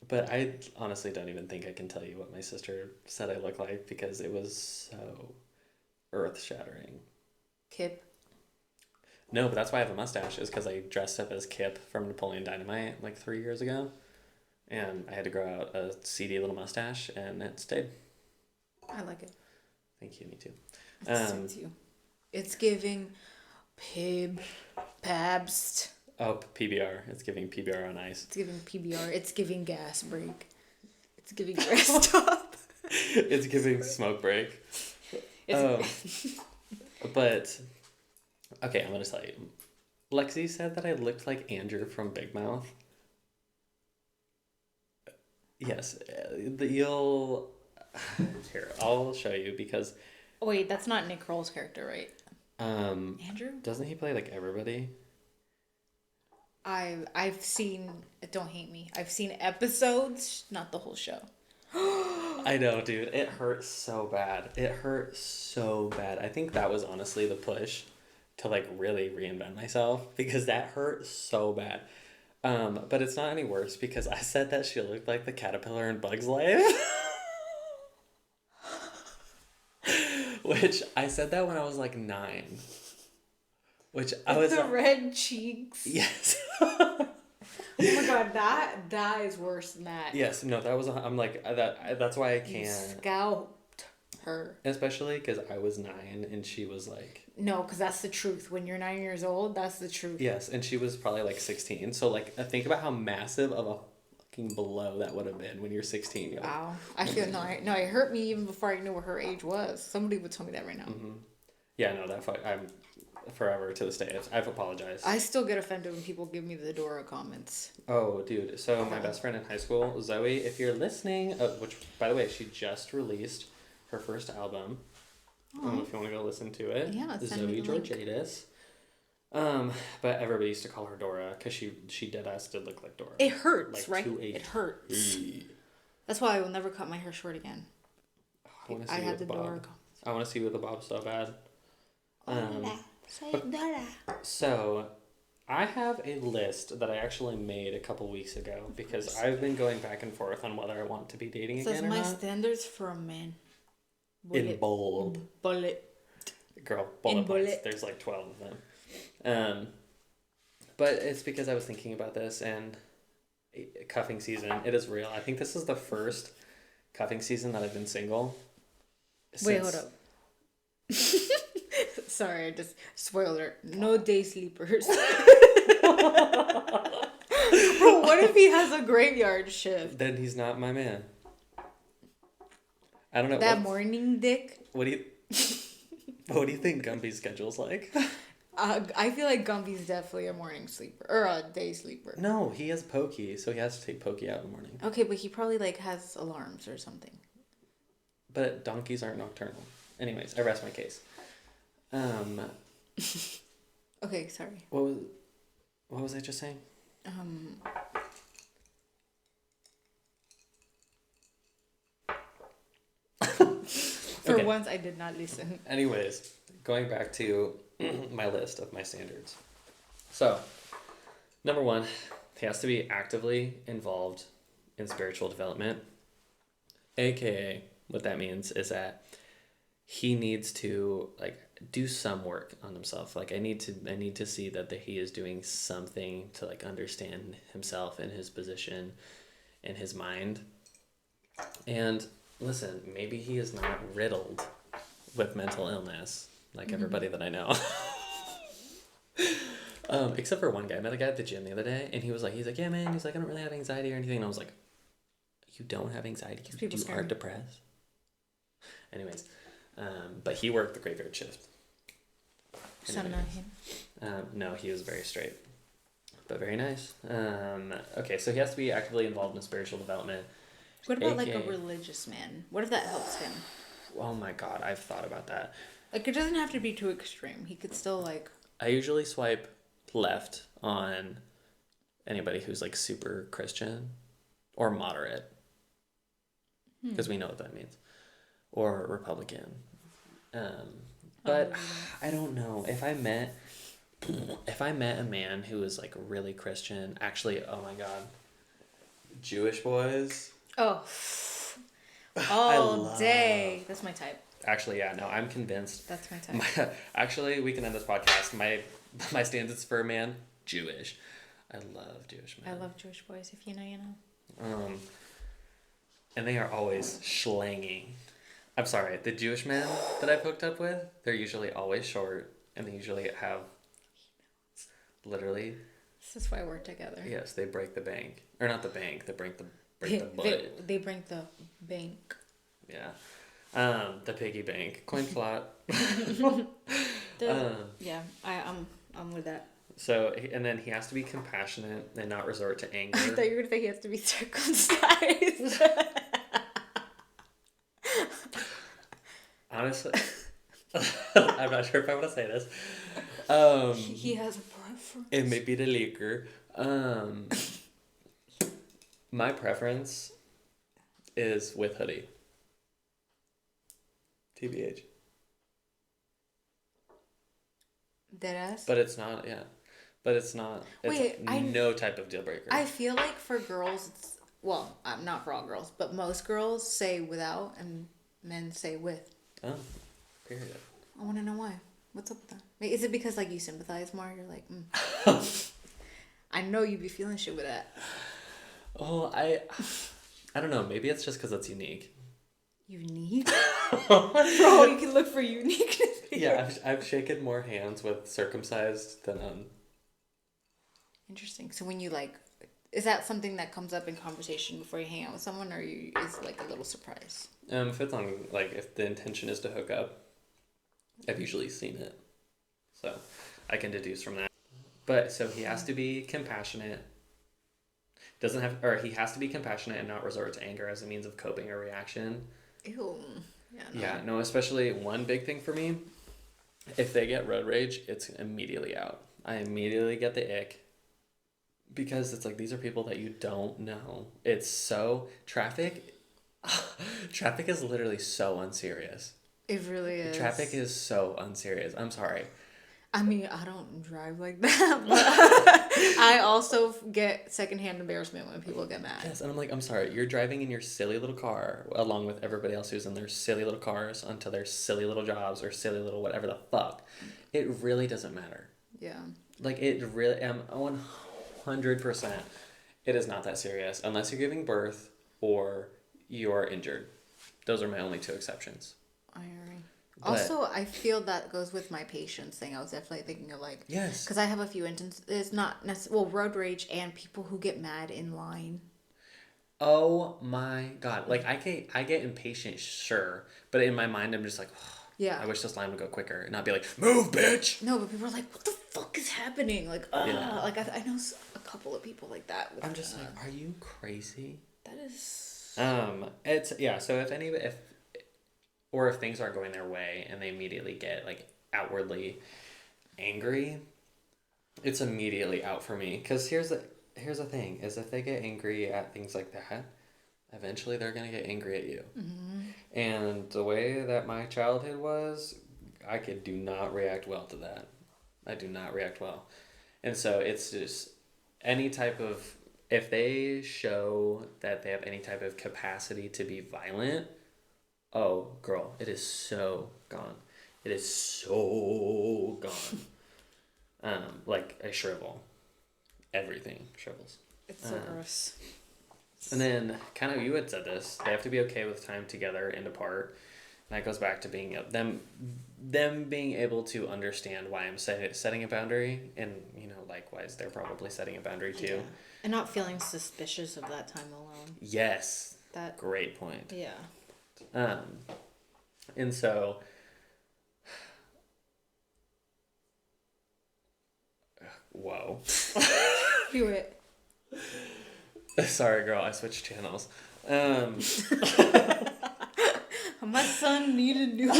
But I honestly don't even think I can tell you what my sister said I look like because it was so earth-shattering. Kip? No, but that's why I have a mustache, is because I dressed up as Kip from Napoleon Dynamite like 3 years ago. And I had to grow out a seedy little mustache, and it stayed. I like it. Thank you, me too. It suits you. It's giving Pabst. Oh, PBR. It's giving PBR on ice. It's giving PBR. It's giving gas break. It's giving rest stop. It's giving smoke break. But, okay, I'm going to tell you. Lexi said that I looked like Andrew from Big Mouth. Yes, you'll... Here, I'll show you because... Wait, that's not Nick Kroll's character, right? Andrew? Doesn't he play like everybody? I've seen... Don't hate me. I've seen episodes, not the whole show. I know, dude. It hurt so bad. I think that was honestly the push to like really reinvent myself because that hurt so bad. But it's not any worse because I said that she looked like the caterpillar in Bug's Life. Which I said that when I was like 9. Which I was... The red cheeks. Yes. Oh my god, that is worse than that. Yes, no, that was... I'm like, that's why I can't... You scalped her. Especially because I was 9 and she was like... No, because that's the truth. When you're 9 years old, that's the truth. Yes, and she was probably like 16. So like, think about how massive of a fucking blow that would have been when you're 16. You're wow. Like, I feel... No, it hurt me even before I knew what her age was. Somebody would tell me that right now. Mm-hmm. Yeah, no, I'm... Forever to this day. I've apologized. I still get offended when people give me the Dora comments. Oh, dude. So my best friend in high school, Zoe, if you're listening, which, by the way, she just released her first album. If you want to go listen to it. Yeah, Zoe Georgiadis. But everybody used to call her Dora because she deadass did look like Dora. It hurts, like right? It hurts. That's why I will never cut my hair short again. I had the Dora comments. I want to see you with the bob so bad. So, I have a list that I actually made a couple weeks ago because I've been going back and forth on whether I want to be dating again or not. Says my standards for a man. In bold. Bullet. Girl, bullet points. There's like 12 of them. But it's because I was thinking about this and cuffing season. It is real. I think this is the first cuffing season that I've been single. Wait, hold up. Sorry, I just spoiled her. No day sleepers. What if he has a graveyard shift? Then he's not my man. I don't know. That morning dick. What do you think Gumby's schedule's like? I feel like Gumby's definitely a morning sleeper or a day sleeper. No, he has Pokey, so he has to take Pokey out in the morning. Okay, but he probably like has alarms or something. But donkeys aren't nocturnal. Anyways, I rest my case. Okay, sorry. What was I just saying? For once, I did not listen. Anyways, going back to my list of my standards. So, number 1, he has to be actively involved in spiritual development. AKA, what that means is that he needs to like do some work on himself. Like I need to see that he is doing something to like understand himself and his position in his mind. And listen, maybe he is not riddled with mental illness like everybody that I know. Except for one guy. I met a guy at the gym the other day, and he's like, yeah, man. He's like, I don't really have anxiety or anything. And I was like, you don't have anxiety? You are depressed? Anyways, but he worked the graveyard shift. So not him. No, he was very straight, but very nice. Okay, so he has to be actively involved in spiritual development. What about like a religious man? What if that helps him? Oh my God, I've thought about that. Like it doesn't have to be too extreme. He could still like. I usually swipe left on anybody who's like super Christian or moderate, because we know what that means, or Republican. But I don't know if I met a man who was like really Christian. Actually, oh my God, Jewish boys. Oh, all day. That's my type. Actually, yeah, no, I'm convinced. That's my type. Actually, we can end this podcast. My standards for a man, Jewish. I love Jewish men. I love Jewish boys. If you know, you know. And they are always schlanging. I'm sorry, the Jewish men that I've hooked up with, they're usually always short, and they usually have literally. This is why we're together. Yes, they break the bank, or not the bank. They break the butt. They break the bank. Yeah. The piggy bank. Coin slot. Yeah, I'm with that. So, and then he has to be compassionate and not resort to anger. I thought you were going to say he has to be circumcised. Honestly, I'm not sure if I want to say this. He has a preference. It may be the liquor. My preference is with hoodie. TBH. Deadass? But it's not, yeah. But it's not. It's no type of deal breaker. I feel like for girls, it's, well, not for all girls, but most girls say without and men say with. Oh, period. I want to know why. What's up with that? Wait, is it because like you sympathize more? You're like, I know you be feeling shit with that. Oh, I don't know. Maybe it's just because it's unique. Unique? Bro, you can look for uniqueness here. Yeah, I've shaken more hands with circumcised than Interesting. So when you like, is that something that comes up in conversation before you hang out with someone, or is like a little surprise? If it's on, like, if the intention is to hook up, I've usually seen it. So I can deduce from that. But so he has to be compassionate. He has to be compassionate and not resort to anger as a means of coping or reaction. Ew. Yeah, no, especially one big thing for me, if they get road rage, it's immediately out. I immediately get the ick. Because it's like, these are people that you don't know. It's so, traffic is literally so unserious. It really is. Traffic is so unserious. I'm sorry. I mean, I don't drive like that, but I also get secondhand embarrassment when people get mad. Yes, and I'm like, I'm sorry. You're driving in your silly little car along with everybody else who's in their silly little cars onto their silly little jobs or silly little whatever the fuck. It really doesn't matter. Yeah. Like, it really, 100%, it is not that serious unless you're giving birth or you're injured. Those are my only two exceptions. I agree. But also, I feel that goes with my patience thing. I was definitely thinking of like, yes. because I have a few instances, not necessarily, well, road rage and people who get mad in line. Oh my God. Like I get impatient, sure. But in my mind I'm just like, oh, Yeah. I wish this line would go quicker and not be like, move, bitch. No, but people are like, what the fuck is happening? Like, Yeah. like I know a couple of people like that. With, I'm just like, are you crazy? that is. It's yeah. So if things aren't going their way and they immediately get like outwardly angry, it's immediately out for me. Because here's the thing: is if they get angry at things like that, eventually they're gonna get angry at you. Mm-hmm. And the way that my childhood was, I do not react well to that. I do not react well, and so it's just any type of if they show that they have any type of capacity to be violent. Oh, girl, it is so gone. It is so gone. Like I shrivel. Everything shrivels. It's so gross. And then, kind of, you had said this. They have to be okay with time together and apart. And that goes back to being them being able to understand why I'm setting a boundary, and likewise, they're probably setting a boundary too. Yeah. And not feeling suspicious of that time alone. Yes. That. Great point. Yeah. And so. Whoa. Do it. Sorry, girl. I switched channels. My son needed new.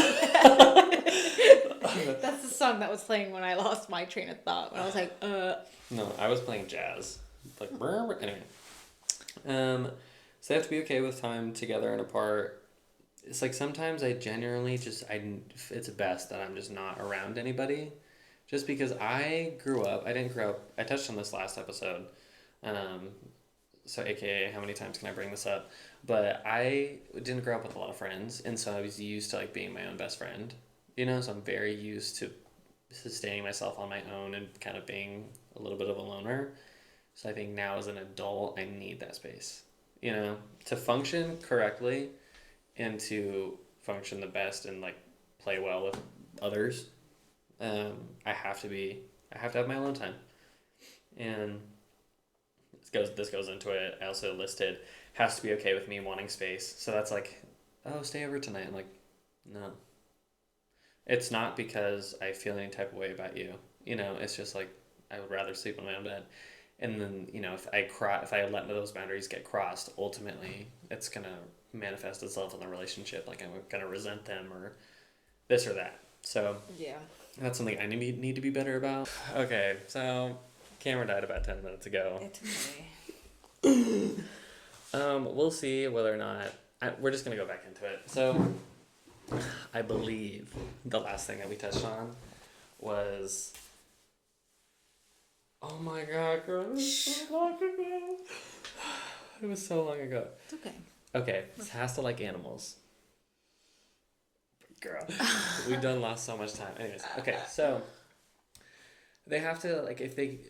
That's the song that was playing when I lost my train of thought. When I was like, No, I was playing jazz. Like, anyway. So they have to be okay with time together and apart. It's like sometimes I genuinely it's best that I'm just not around anybody. Just because I didn't grow up, I touched on this last episode. So AKA, how many times can I bring this up? But I didn't grow up with a lot of friends, and so I was used to like being my own best friend. So I'm very used to sustaining myself on my own and kind of being a little bit of a loner. So I think now as an adult, I need that space, to function correctly and to function the best and like play well with others. I have to have my alone time. And this goes into it. I also listed has to be okay with me wanting space. So that's like, oh, stay over tonight. I'm like, no. It's not because I feel any type of way about you. It's just like I would rather sleep in my own bed. And then, if I let those boundaries get crossed, ultimately it's gonna manifest itself in the relationship. Like I'm gonna resent them or this or that. So yeah. That's something I need to be better about. Okay, so camera died about 10 minutes ago. It's okay. We'll see whether or not we're just gonna go back into it. So I believe the last thing that we touched on was. Oh my God, girl! It was so long ago. It was so long ago. It's okay. Okay, this has to like animals. Girl, we've lost so much time. Anyways, okay, so they have to like if they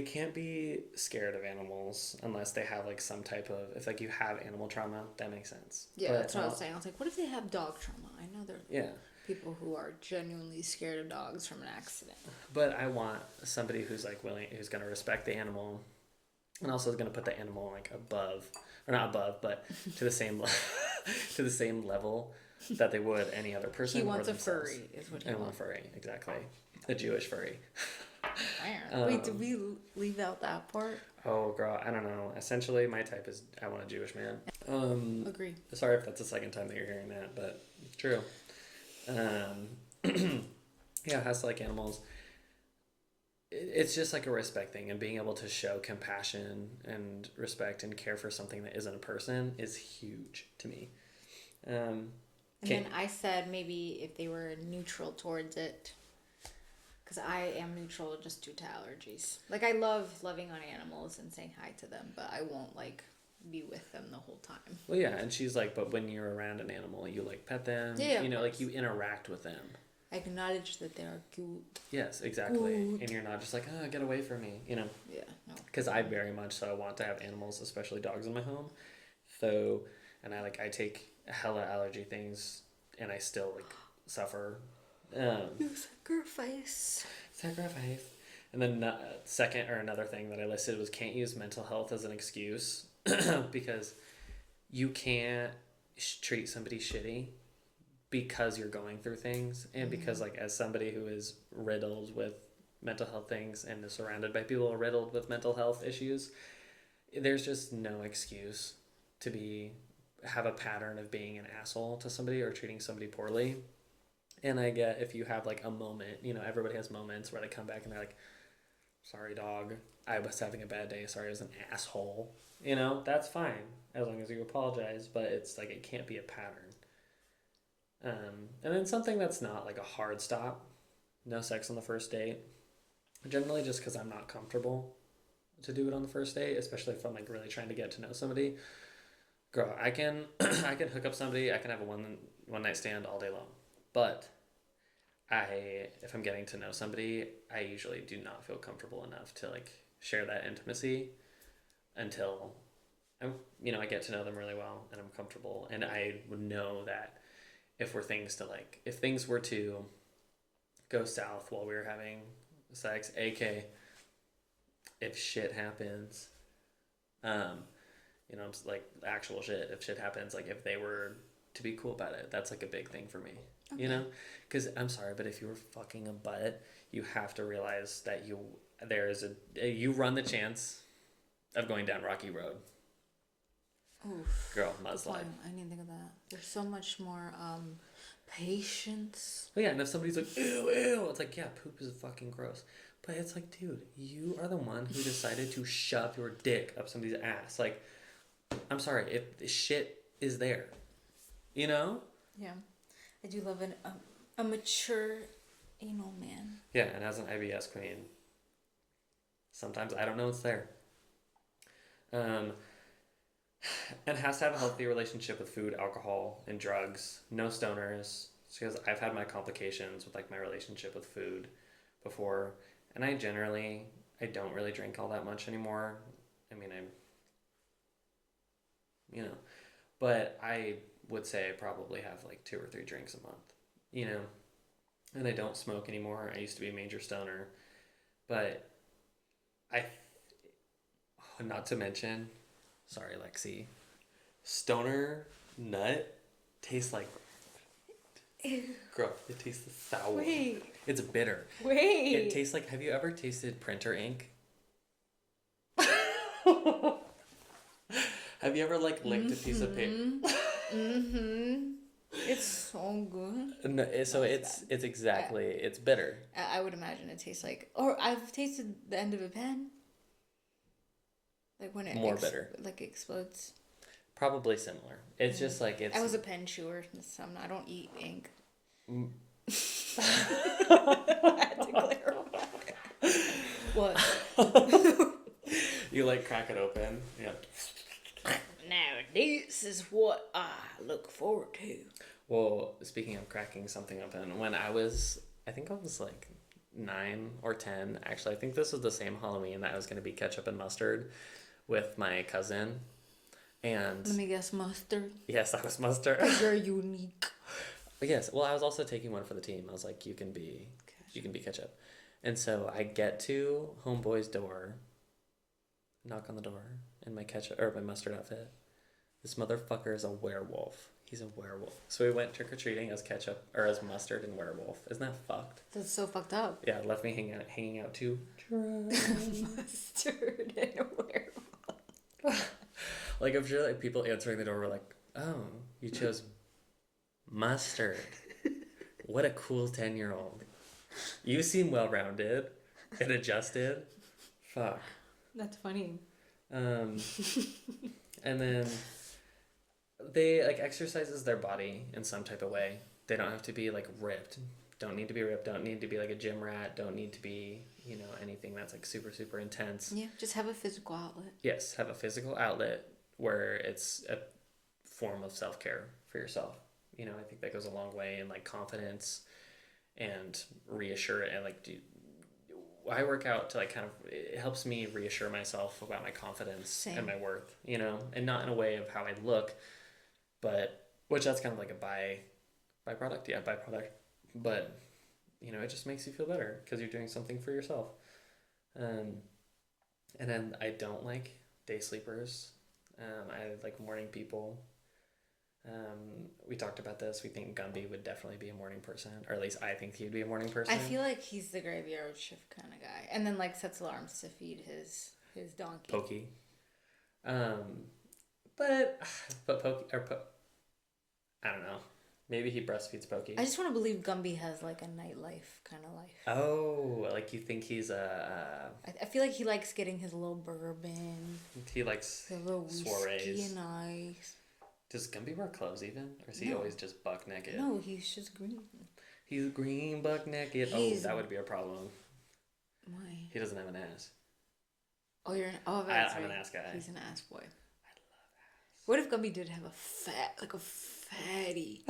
can't be scared of animals unless they have like some type of if like you have animal trauma, that makes sense. Yeah, that's what I was saying. I was like, what if they have dog trauma? I know there are people who are genuinely scared of dogs from an accident. But I want somebody who's like who's gonna respect the animal, and also is gonna put the animal like above or not above, but to the same to the same level that they would any other person. He wants a furry, is what he wants. A furry, exactly. A Jewish furry. Wait, did we leave out that part? Oh, girl, I don't know. Essentially, my type is I want a Jewish man. Agree. Sorry if that's the second time that you're hearing that, but true. Yeah, it has to like animals. It's just like a respect thing, and being able to show compassion and respect and care for something that isn't a person is huge to me. And then I said maybe if they were neutral towards it, because I am neutral just due to allergies. Like I love loving on animals and saying hi to them, but I won't like be with them the whole time. Well, yeah, and she's like, but when you're around an animal, you like pet them. Yeah, like you interact with them. I acknowledge that they are cute. Yes, exactly. Cute. And you're not just like, oh, get away from me, Yeah, no. Because I very much so want to have animals, especially dogs in my home. So, and I take hella allergy things, and I still like suffer. Sacrifice. And then second, or another thing that I listed was can't use mental health as an excuse because you can't treat somebody shitty because you're going through things, and because like as somebody who is riddled with mental health things and is surrounded by people riddled with mental health issues, there's just no excuse to have a pattern of being an asshole to somebody or treating somebody poorly. And I get if you have like a moment, everybody has moments where they come back and they're like, sorry dog, I was having a bad day, sorry I was an asshole, that's fine as long as you apologize, but it's like it can't be a pattern. And then something that's not like a hard stop, no sex on the first date, generally just because I'm not comfortable to do it on the first date, especially if I'm like really trying to get to know somebody. Girl, I can hook up somebody, I can have a one night stand all day long, but if I'm getting to know somebody, I usually do not feel comfortable enough to like share that intimacy until I get to know them really well and I'm comfortable, and I would know that if things were to go south while we were having sex, aka if shit happens, like actual shit, if shit happens, like if they were to be cool about it, that's like a big thing for me. Okay. Because I'm sorry, but if you were fucking a butt, you have to realize that you run the chance of going down rocky road. Oof. Girl, mudslide. I didn't think of that. There's so much more patience. But yeah, and if somebody's like, ew, it's like, yeah, poop is fucking gross. But it's like, dude, you are the one who decided to shove your dick up somebody's ass. Like, I'm sorry, if the shit is there, Yeah. I do love a mature anal man. Yeah, and as an IBS queen, sometimes I don't know it's there. And has to have a healthy relationship with food, alcohol, and drugs. No stoners. Because I've had my complications with like my relationship with food before, and I don't really drink all that much anymore. I mean, but I would say I probably have like 2 or 3 drinks a month, and I don't smoke anymore. I used to be a major stoner, but not to mention, sorry, Lexi, stoner nut tastes like, ew. Girl, it tastes sour. Wait. It's bitter. Wait. It tastes like, have you ever tasted printer ink? Have you ever like licked a piece of paper? It's so good. No, it's exactly, it's bitter. I would imagine it tastes like, or I've tasted the end of a pen. Like when it more bitter. Like explodes. Probably similar. It's just like it's. I was a pen chewer. I don't eat ink. I had to clarify. What? You like crack it open? Yeah. Now this is what I look forward to. Well, speaking of cracking something open, when I think I was like 9 or 10. Actually, I think this was the same Halloween that I was going to be ketchup and mustard with my cousin. And let me guess, mustard. Yes, I was mustard. You're unique. Yes, well, I was also taking one for the team. I was like, you can be ketchup. And so I get to homeboy's door, knock on the door in my my mustard outfit. This motherfucker is a werewolf. He's a werewolf. So we went trick-or-treating as ketchup, or as mustard and werewolf. Isn't that fucked? That's so fucked up. Yeah, left me hanging out too. Mustard and a werewolf. Like, I'm sure like people answering the door were like, oh, you chose mustard. What a cool 10-year-old. You seem well-rounded and adjusted. Fuck. That's funny. And then they like exercises their body in some type of way. They don't have to be like ripped. Don't need to be ripped. Don't need to be like a gym rat. Don't need to be, anything that's like super, super intense. Yeah, just have a physical outlet. Yes, have a physical outlet where it's a form of self-care for yourself. I think that goes a long way in like confidence and reassure and like I work out to like kind of, it helps me reassure myself about my confidence. Same. And my worth, and not in a way of how I look, but which that's kind of like a Byproduct? Yeah, byproduct. But, it just makes you feel better because you're doing something for yourself. Um, and then I don't like day sleepers. I like morning people. We talked about this. We think Gumby would definitely be a morning person, or at least I think he'd be a morning person. I feel like he's the graveyard shift kind of guy, and then like sets alarms to feed his donkey. Pokey. But Pokey I don't know. Maybe he breastfeeds Pokey. I just want to believe Gumby has like a nightlife kind of life. Oh, like you think he's a... I feel like he likes getting his little bourbon. He likes his little soirees. whiskey and ice. Does Gumby wear clothes even? Or is he always just buck naked? No, he's just green. He's green buck naked. Oh, that would be a problem. Why? He doesn't have an ass. Oh, I'm an ass guy. He's an ass boy. I love ass. What if Gumby did have a fatty,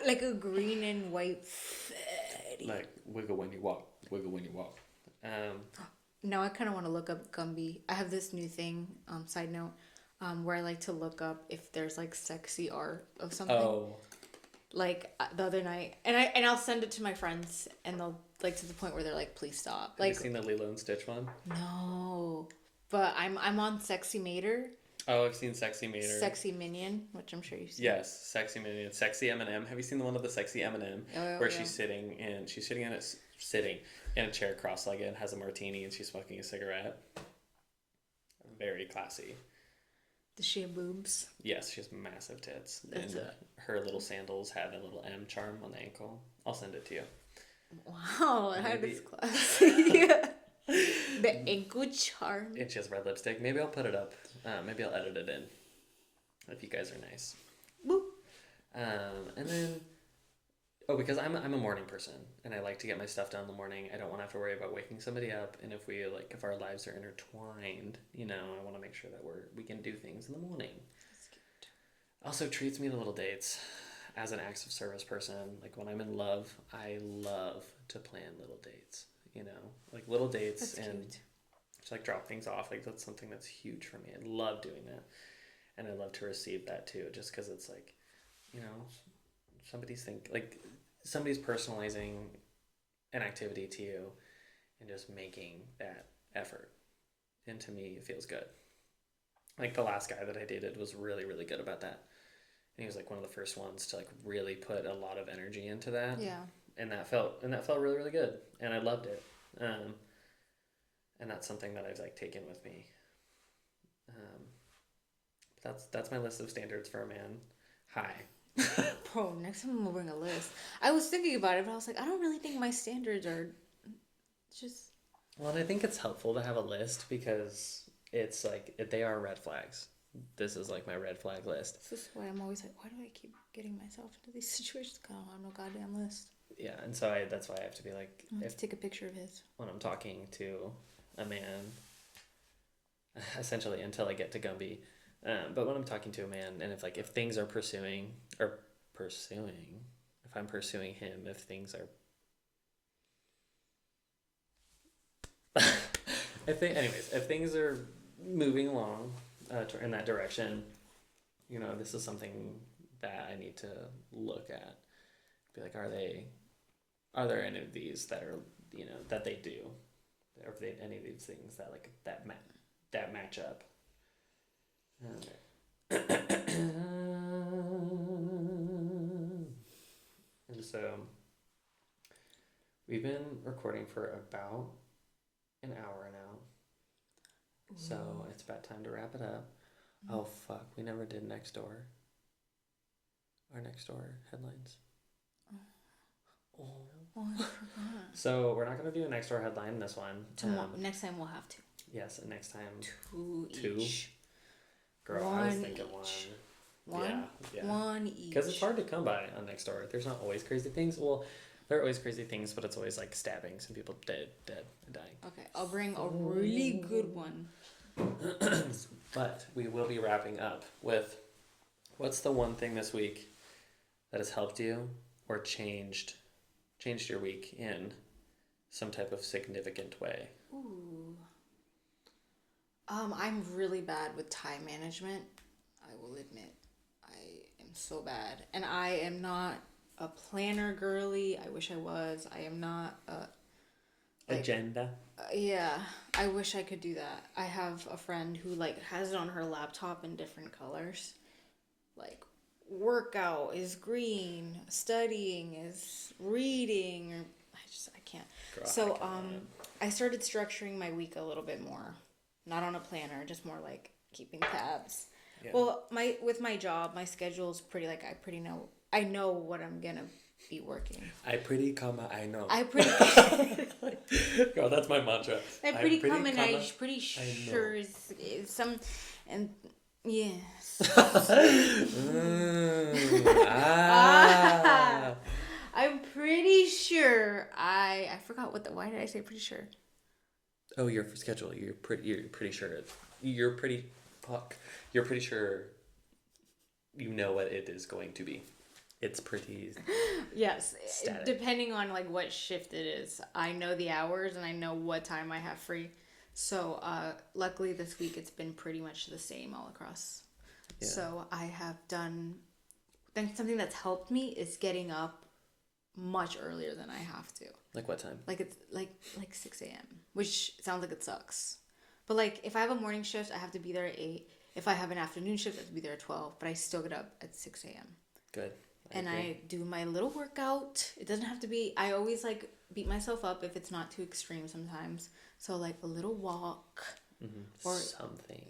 like a green and white fatty? Like wiggle when you walk, wiggle when you walk. Now I kind of want to look up Gumby. I have this new thing. Side note. Where I like to look up if there's like sexy art of something. Oh. Like the other night, and I'll send it to my friends, and they'll like to the point where they're like, "Please stop." Have you seen the Lilo and Stitch one? No, but I'm on Sexy Mater. Oh, I've seen Sexy Mater. Sexy Minion, which I'm sure you've seen. Yes, Sexy Minion, Sexy M&M. Have you seen the one of the Sexy M&M where she's sitting in a chair, cross-legged, and has a martini, and she's smoking a cigarette? Very classy. Does she have boobs? Yes, she has massive tits. Her little sandals have a little M charm on the ankle. I'll send it to you. Wow, that is classy. The ankle charm. And she has red lipstick. Maybe I'll put it up. Maybe I'll edit it in. If you guys are nice. Woo. And then... Oh, because I'm a morning person, and I like to get my stuff done in the morning. I don't want to have to worry about waking somebody up, and if our lives are intertwined, I want to make sure that we can do things in the morning. That's cute. Also treats me to little dates. As an acts of service person, like when I'm in love, I love to plan little dates. Like little dates. That's and cute. Just like drop things off. Like that's something that's huge for me. I love doing that, and I love to receive that too. Just because it's like, somebody's personalizing an activity to you and just making that effort. And to me, it feels good. Like the last guy that I dated was really, really good about that. And he was like one of the first ones to like really put a lot of energy into that. Yeah. And that felt really, really good. And I loved it. And that's something that I've like taken with me. That's my list of standards for a man. Hi. Bro, next time I'm gonna bring a list. I was thinking about it, but I was like, I don't really think my standards are just... Well, and I think it's helpful to have a list because it's like, they are red flags. This is like my red flag list. This is why I'm always like, why do I keep getting myself into these situations? Because I don't have no goddamn list. Yeah, and so that's why I have to be like... I have to take a picture of his. When I'm talking to a man, essentially until I get to Gumby... but when I'm talking to a man, and if things are if I'm pursuing him, if things are, if things are moving along in that direction, this is something that I need to look at. Be like, are there any of these that are, that they do, or any of these things that that match up. And so we've been recording for about an hour now. Ooh. So it's about time to wrap it up. Mm-hmm. Oh fuck, we never did next door. Our next door headlines. Oh, I forgot. So we're not going to do a next door headline in this one. Next time we'll have to. Yes, and next time two each. Girl, I was thinking one. Yeah. One each. Because it's hard to come by on next door. There's not always crazy things. Well, there are always crazy things, but it's always like stabbings and people dead and dying. Okay, I'll bring a really good one. But we will be wrapping up with what's the one thing this week that has helped you or changed your week in some type of significant way. Ooh. I'm really bad with time management. I will admit. I am so bad. And I am not a planner girly. I wish I was. I am not a agenda. Yeah, I wish I could do that. I have a friend who like has it on her laptop in different colors. Like workout is green, studying is reading, or I can't. Girl, So I started structuring my week a little bit more. Not on a planner, just more like keeping tabs. Yeah. Well, with my job, my schedule is pretty like I know what I'm gonna be working. I know. Girl, that's my mantra. I'm pretty sure is some, and yes. I'm pretty sure I forgot why did I say pretty sure? Oh, your schedule. You're pretty sure. You're pretty sure you know what it is going to be. It's pretty yes, static. Depending on like what shift it is. I know the hours and I know what time I have free. So luckily this week it's been pretty much the same all across. Yeah. So I have done something that's helped me is getting up much earlier than I have to. Like what time? Like it's like 6 a.m., which sounds like it sucks. But like if I have a morning shift, I have to be there at 8. If I have an afternoon shift, I have to be there at 12. But I still get up at 6 a.m. Good. I do my little workout. It doesn't have to be. I always like beat myself up if it's not too extreme sometimes. So like a little walk. Mm-hmm. Or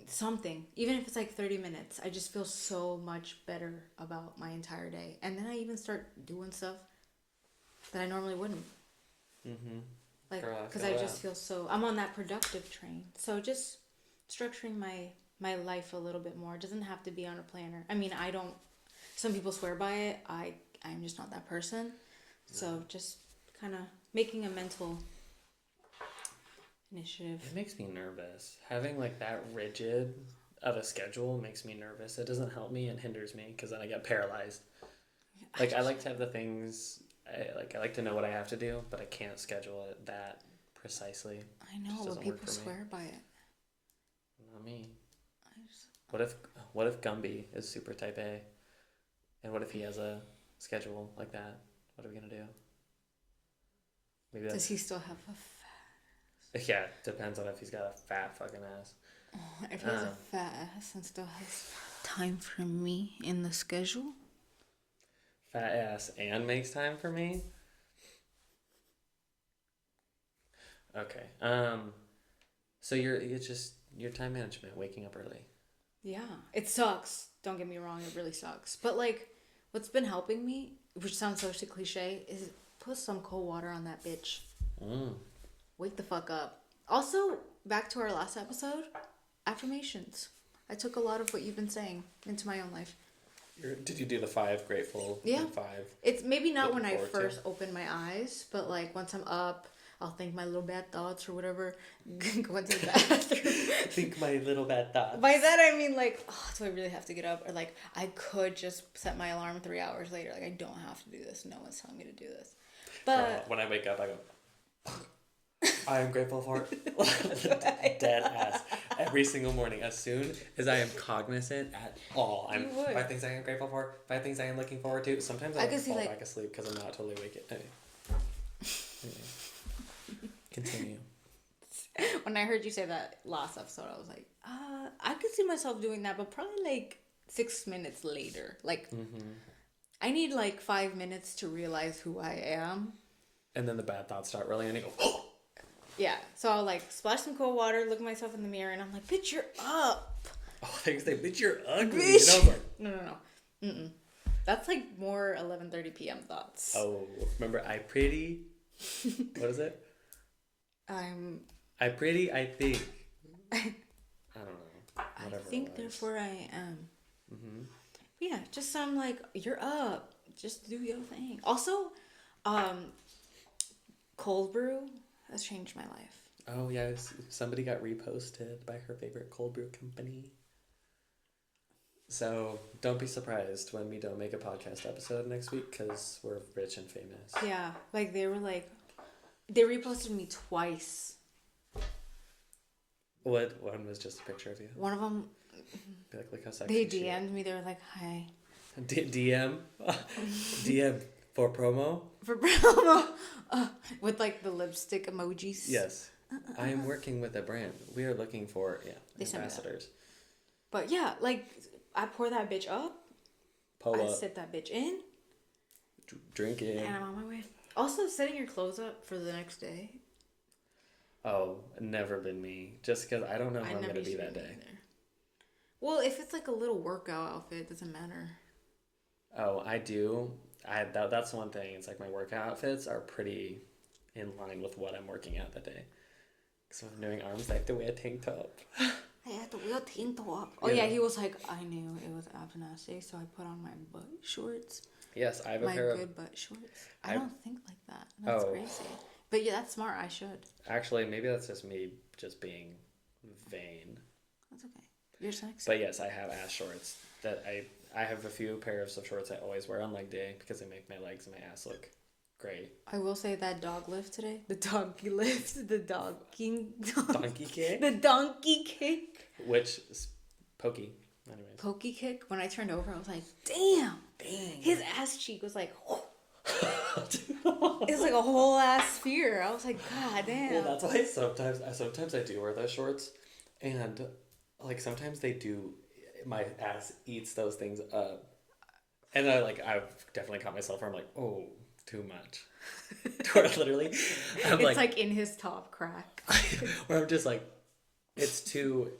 something. Even if it's like 30 minutes, I just feel so much better about my entire day. And then I even start doing stuff that I normally wouldn't. Mm-hmm. Like, because I just feel so... I'm on that productive train. So just structuring my life a little bit more. It doesn't have to be on a planner. I mean, I don't... Some people swear by it. I'm just not that person. No. So just kind of making a mental initiative. It makes me nervous. Having like that rigid of a schedule makes me nervous. It doesn't help me and hinders me because then I get paralyzed. Like I like to have the things... I like to know what I have to do, but I can't schedule it that precisely. I know, but people swear by it. Not me. What if Gumby is super type A? And what if he has a schedule like that? What are we gonna do? Maybe does he still have a fat ass? Yeah, depends on if he's got a fat fucking ass. Oh, if he has a fat ass and still has time for me in the schedule? Fat ass and makes time for me? Okay. So it's just your time management, waking up early. Yeah. It sucks. Don't get me wrong, it really sucks. But like what's been helping me, which sounds so cliche, is put some cold water on that bitch. Wake the fuck up. Also, back to our last episode, affirmations. I took a lot of what you've been saying into my own life. Did you do the 5 grateful? Yeah. 5. It's maybe not when I first open my eyes, but like once I'm up, I'll think my little bad thoughts or whatever. Go into the bathroom. Think my little bad thoughts. By that I mean like, do I really have to get up? Or like, I could just set my alarm 3 hours later. Like, I don't have to do this. No one's telling me to do this. But when I wake up, I go, I am grateful for dead ass every single morning. As soon as I am cognizant at all, 5 things I am grateful for, 5 things I am looking forward to. Sometimes I fall back asleep because I'm not totally awake. Anyway. Continue. When I heard you say that last episode, I was like, I could see myself doing that, but probably like 6 minutes later. Like, I need like 5 minutes to realize who I am. And then the bad thoughts start rolling and you go, oh! Yeah, so I'll like splash some cold water, look at myself in the mirror, and I'm like, bitch, you're up. Oh, they say, bitch, you're ugly. Bitch. You know, No. Mm-mm. That's like more 11:30 p.m. thoughts. Oh, remember, I pretty... What is it? I pretty, I think. I don't know. Whatever. I think, therefore I am. Mm-hmm. Yeah, just sound like, you're up. Just do your thing. Also, cold brew has changed my life. Oh, yeah. Somebody got reposted by her favorite cold brew company. So don't be surprised when we don't make a podcast episode next week because we're rich and famous. Yeah. Like, they reposted me twice. What one was just a picture of you? One of them, be like, look how sexy they DM'd me. They were like, hi. DM For promo? For promo. With like the lipstick emojis. Yes. I am working with a brand. We are looking for ambassadors. But yeah, like I pour that bitch up. I sit that bitch in. Drink it. And I'm on my way. Also, setting your clothes up for the next day. Oh, never been me. Just because I don't know how I'm going to be that day. Either. Well, if it's like a little workout outfit, it doesn't matter. Oh, I do. That's one thing. It's like my workout outfits are pretty in line with what I'm working out that day. So if I'm doing arms, I have to wear a tank top. I have to wear a tank top. Oh yeah, he was like, I knew it was ab nasty, so I put on my butt shorts. Yes, I have a pair of... My good butt shorts. I don't think like that. That's crazy. But yeah, that's smart. I should. Actually, maybe that's just me just being vain. That's okay. You're sexy. But yes, I have ass shorts that I have a few pairs of shorts I always wear on leg day because they make my legs and my ass look great. I will say that dog lift today. The donkey lift. The donkey kick? The donkey kick. Which is pokey. Anyways. Pokey kick. When I turned over, I was like, damn. His ass cheek was like, it's like a whole ass sphere. I was like, God damn. Well, that's why sometimes I do wear those shorts, and like sometimes they do. My ass eats those things up, and I've definitely caught myself where I'm like, oh, too much. Where literally, it's like in his top crack. Where I'm just like, it's too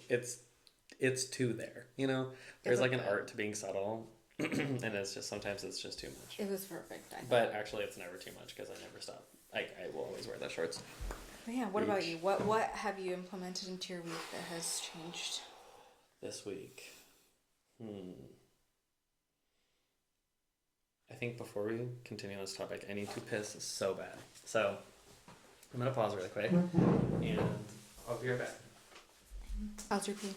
there. You know, there's like an art to being subtle. And it's just sometimes it's just too much. It was perfect. But actually, it's never too much because I never stop. I will always wear those shorts. But yeah. What about you? What have you implemented into your week that has changed? This week, I think before we continue on this topic, I need to piss so bad. So I'm gonna pause really quick, and I'll be right back. How's your pee?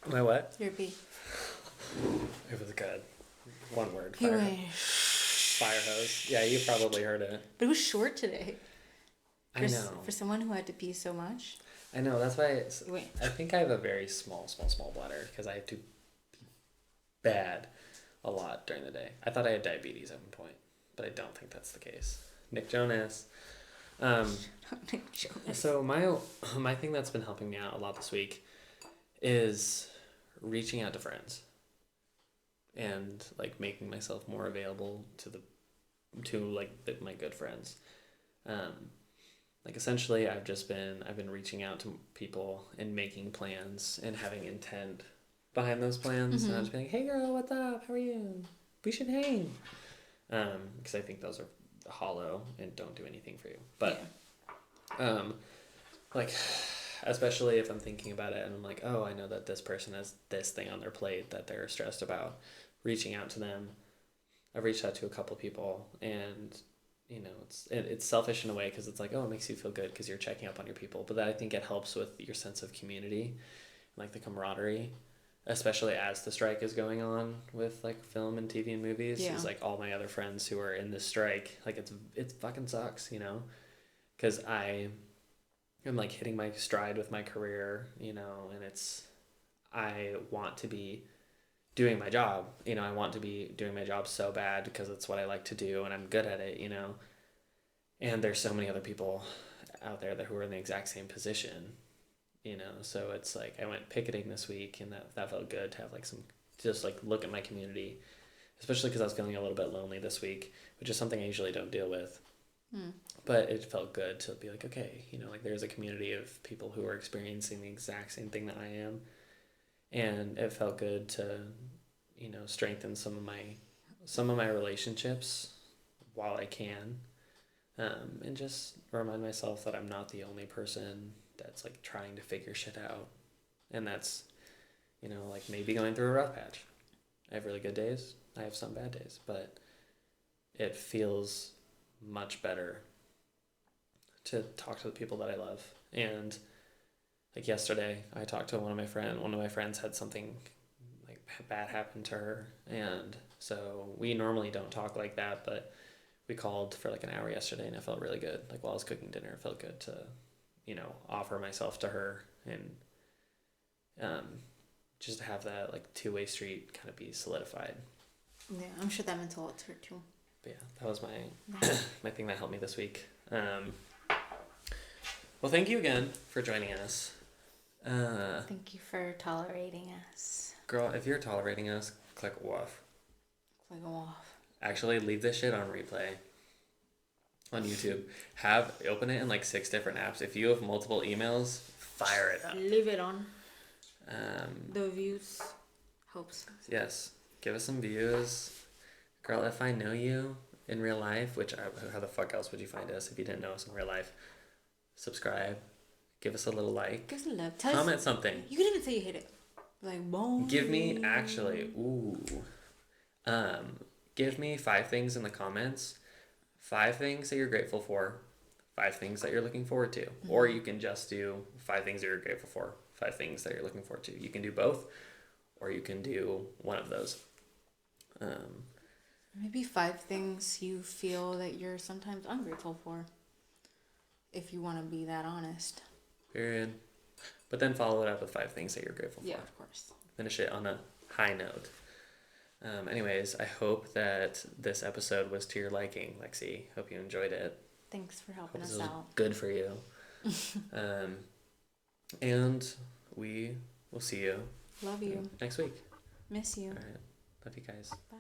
My what? Your pee. It was good. One word. Fire hose. Yeah, you probably heard it. But it was short today. I know. For someone who had to pee so much. I know. That's why I think I have a very small bladder because I have to pee bad a lot during the day. I thought I had diabetes at one point, but I don't think that's the case. Nick Jonas. Nick Jonas. So my thing that's been helping me out a lot this week is reaching out to friends. And like making myself more available to my good friends. Like essentially I've been reaching out to people and making plans and having intent behind those plans. And I'm just being like, hey girl, what's up? How are you? We should hang. Because I think those are hollow and don't do anything for you. But like especially if I'm thinking about it and I'm like, oh, I know that this person has this thing on their plate that they're stressed about. Reaching out to them. I've reached out to a couple people, and you know it's selfish in a way because it's like, oh, it makes you feel good because you're checking up on your people. But I think it helps with your sense of community, like the camaraderie, especially as the strike is going on with like film and TV and movies. Yeah. It's like all my other friends who are in this strike, like it's fucking sucks, you know, because I'm like hitting my stride with my career, you know, and I want to be doing my job, you know, I want to be doing my job so bad because it's what I like to do and I'm good at it, you know, and there's so many other people out there who are in the exact same position, you know, so it's like I went picketing this week and that felt good to have like some, just like look at my community, especially because I was feeling a little bit lonely this week, which is something I usually don't deal with. But it felt good to be like, okay, you know, like there's a community of people who are experiencing the exact same thing that I am. And it felt good to, you know, strengthen some of my relationships while I can, and just remind myself that I'm not the only person that's like trying to figure shit out, and that's, you know, like maybe going through a rough patch. I have really good days. I have some bad days, but it feels much better to talk to the people that I love. And like yesterday, I talked to one of my friends had something like bad happen to her, and so we normally don't talk like that, but we called for like an hour yesterday, and it felt really good. Like while I was cooking dinner, it felt good to, you know, offer myself to her and just to have that like two-way street kind of be solidified. Yeah, I'm sure that meant a lot to her too. But yeah, that was my my thing that helped me this week. Well, thank you again for joining us. Thank you for tolerating us. Girl, if you're tolerating us, click off. Click off. Actually, leave this shit on replay on YouTube. Open it in like 6 different apps. If you have multiple emails, fire it up. Leave it on. The views helps. Yes. Give us some views. Girl, if I know you in real life, how the fuck else would you find us if you didn't know us in real life? Subscribe. Give us a little like. Give us a love. Comment something. You could even say you hate it. Like, boom. Give me 5 things in the comments. 5 things that you're grateful for. 5 things that you're looking forward to. Mm-hmm. Or you can just do 5 things that you're grateful for. 5 things that you're looking forward to. You can do both. Or you can do one of those. Maybe 5 things you feel that you're sometimes ungrateful for. If you want to be that honest. Period. But then follow it up with 5 things that you're grateful for. Yeah, of course. Finish it on a high note. Anyways, I hope that this episode was to your liking, Lexi. Hope you enjoyed it. Thanks for helping us out. Good for you. And we will see you. Love you. Next week. Miss you. All right. Love you guys. Bye.